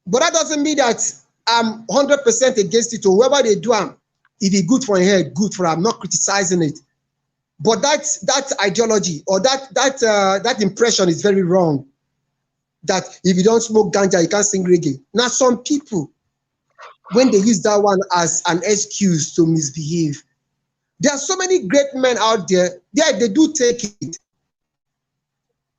But that doesn't mean that I'm 100% against it. Or whoever they do, if it's good for your head, good for them. I'm not criticizing it. But that ideology or that impression is very wrong. That if you don't smoke ganja, you can't sing reggae. Now, some people, when they use that one as an excuse to misbehave, there are so many great men out there. They do take it.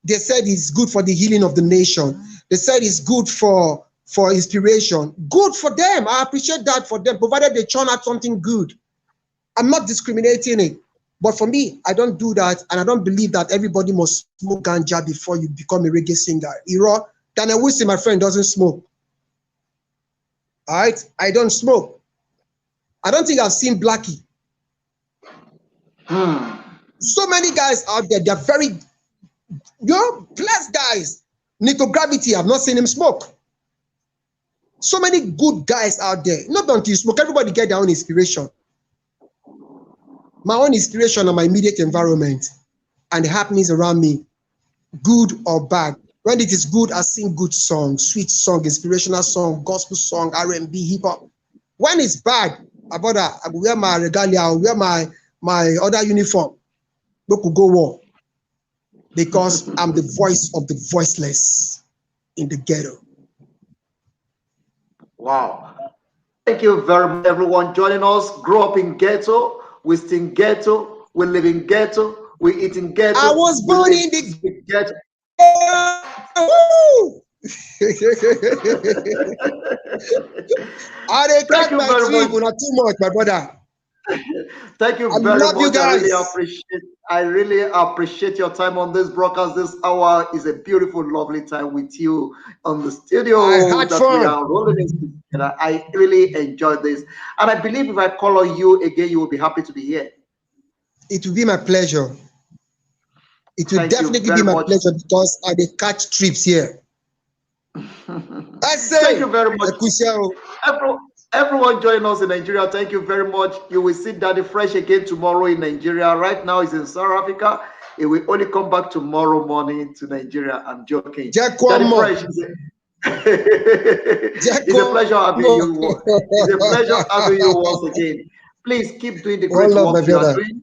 They said it's good for the healing of the nation. They said it's good for inspiration. Good for them. I appreciate that for them, provided they churn out something good. I'm not discriminating it. But for me, I don't do that, and I don't believe that everybody must smoke ganja before you become a reggae singer. Daniel Wilson, my friend, doesn't smoke. All right? I don't smoke. I don't think I've seen Blackie. So many guys out there, they're very, blessed guys. Nico Gravity, I've not seen him smoke. So many good guys out there. Not until you smoke, everybody get their own inspiration. My own inspiration on my immediate environment and the happenings around me, good or bad. When it is good, I sing good songs, sweet song, inspirational song, gospel song, R&B, hip hop. When it's bad, I will wear my regalia, I will wear my other uniform. Look, go war. Because I'm the voice of the voiceless in the ghetto. Wow. Thank you very much, everyone joining us. Grow up in ghetto. We sing ghetto. We live in ghetto. We eat in ghetto. I was born in the ghetto. I didn't cut my sleep, not too much, my brother. Thank you very much. You I really appreciate your time on this broadcast. This hour is a beautiful, lovely time with you on the studio that we are rolling together. I really enjoyed this, and I believe if I call on you again, you will be happy to be here. It will be my pleasure. It will definitely be my pleasure because I dey catch trips here. I say, thank you very much. Everyone join us in Nigeria. Thank you very much. You will see Daddy Fresh again tomorrow in Nigeria. Right now, he's in South Africa. He will only come back tomorrow morning to Nigeria. I'm joking. Jack Daddy one more. Fresh is a Jack it's a one pleasure having more. you. It's a pleasure having you once again. Please keep doing the One great love, my work you are brother. doing.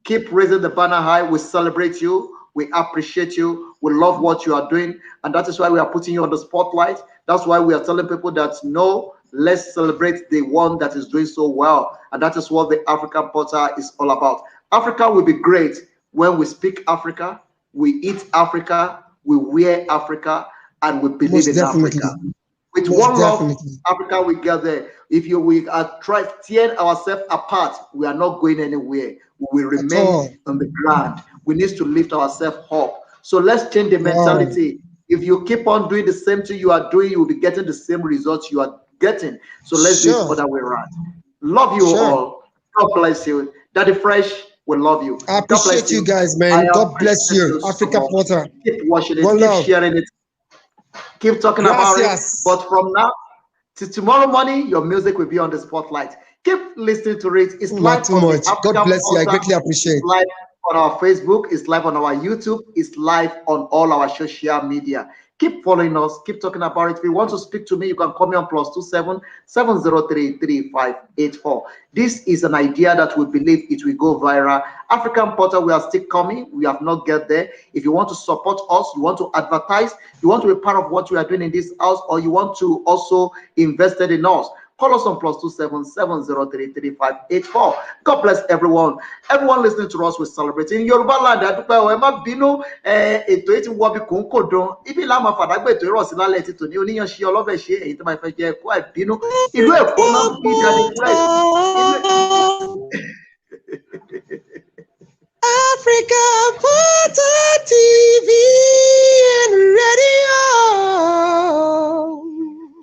Keep raising the banner high. We celebrate you. We appreciate you. We love what you are doing. And that is why we are putting you on the spotlight. That's why we are telling people that no, let's celebrate the one that is doing so well. And that is what the African Portal is all about. Africa will be great when we speak Africa, we eat Africa, we wear Africa, and we believe Most in definitely. Africa. With Most one love, definitely. Africa will get there. If you we are trying tearing ourselves apart, we are not going anywhere. We will At remain all. on the ground. We need to lift ourselves up. So let's change the Wow. mentality. If you keep on doing the same thing you are doing, you will be getting the same results you are getting. So let's do it Sure. other way around. Love you Sure. all. God bless you. Daddy Fresh will love you. I God appreciate bless you you. guys, I man. God bless appreciate you. you so Africa much. Porter. Keep watching it, One keep love. sharing it, keep talking about it. Gracias. But from now till tomorrow morning, your music will be on the spotlight. Keep listening to it. It's Not live too on the much. God African bless you. I Portal. greatly It's appreciate. live on our Facebook. It's live on our YouTube. It's live on all our social media. Keep following us. Keep talking about it. If you want to speak to me, you can call me on +27 703 3584. This is an idea that we believe it will go viral. African Portal, we are still coming. We have not get there. If you want to support us, you want to advertise, you want to be part of what we are doing in this house, or you want to also invest in us, call us on +27 703 3584. God bless everyone. Everyone listening to us, we're celebrating Yoruba land. Adúpẹ́ o, ẹ má bínú ètò yìí ti wọ bí kò ń kò dùn. Ibi láwọn fàdágbé ètò ìrọ̀sí lálẹ́ ti tòní oníyanṣẹ́ ọlọ́bẹ̀ ṣe èyí tó máa fẹ́ jẹ ẹ̀kọ́ àìbínú. Ìlú Èkó náà bí Daddy Fresh. Ìlú Africa Porter TV and radio.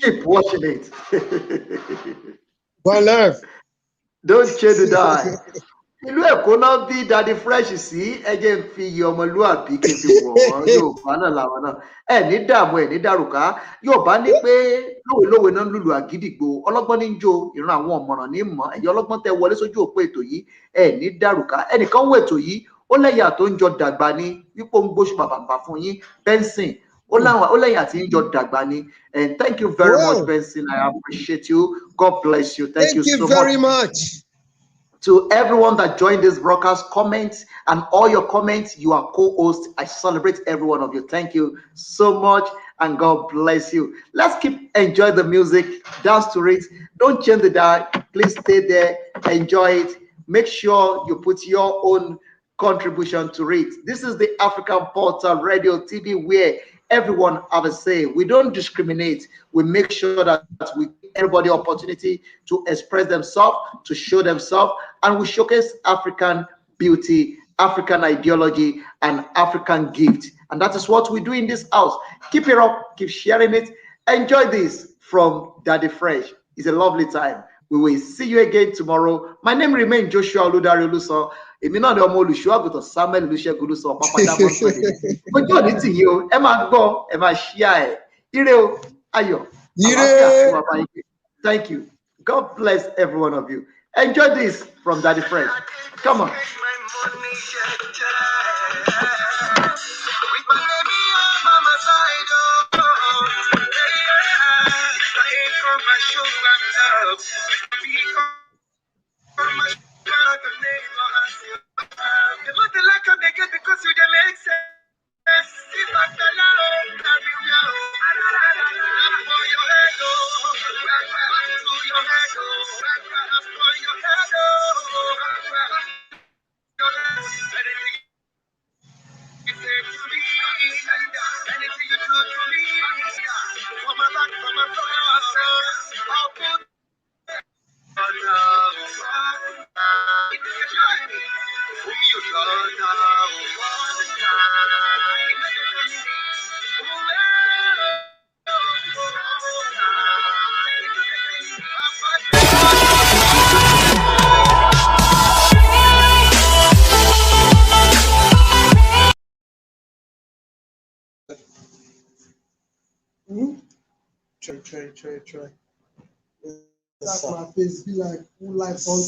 keep watching it. One love. Don't change the die. Ìlú Èkó náà bí Daddy Fresh sí ẹjẹ ń fi iye ọmọlúàbí kí n fi wọ̀ wọ́n Yorùbá náà làwọn náà ẹ ní dààmú ẹ ní dàrúkà Yorùbá ní pé lówe náà ń lùlù àgídìgbò ọlọ́gbọ́n ní jó ìran àwọn ọ̀mọ̀ràn ní mọ̀ ẹ̀yin ọlọ́gbọ́n tẹ wọlé sójú òpó ètò yìí ẹ ní dàrúkà ẹnìkan wọ ètò yìí ó lẹ́yà tó ń jọ dàgbà ni wípé ó ń gbóṣù bàbàbà fún yín Benson ó lẹ́yà tí ń jọ dàgbà ni and thank you very much Whoa. Benson I appreciate you God bless you thank Thank you you so much. very much. To everyone that joined this broadcast, comments and all your comments, you are co-host. I celebrate every one of you. Thank you so much, and God bless you. Let's keep enjoy the music, dance to it. Don't change the dial. Please stay there, enjoy it. Make sure you put your own contribution to it. This is the African Portal Radio TV where everyone have a say. We don't discriminate. We make sure that we give everybody opportunity to express themselves, to show themselves, and we showcase African beauty, African ideology, and African gift. And that is what we do in this house. Keep it up, keep sharing it. Enjoy this from Daddy Fresh. It's a lovely time. We will see you again tomorrow. My name remains Joshua Oludari Oluso. Èmi náà ni ọmọ olùṣọ́ àgùntàn Samuel Olùṣègùn Olùsọ Papa Diamond Wedding. Ojú òní tì yín o, ẹ máa gbọ́, ẹ máa ṣíà ẹ̀. Ire o, ayọ̀, àlàáfíà, ẹ Ire. máa bá yín gbé. Thank you. God bless every one of you. Enjoy this from Daddy Fresh. Come on. Because you didn't make sense. Try. That's my face. Be like, who life on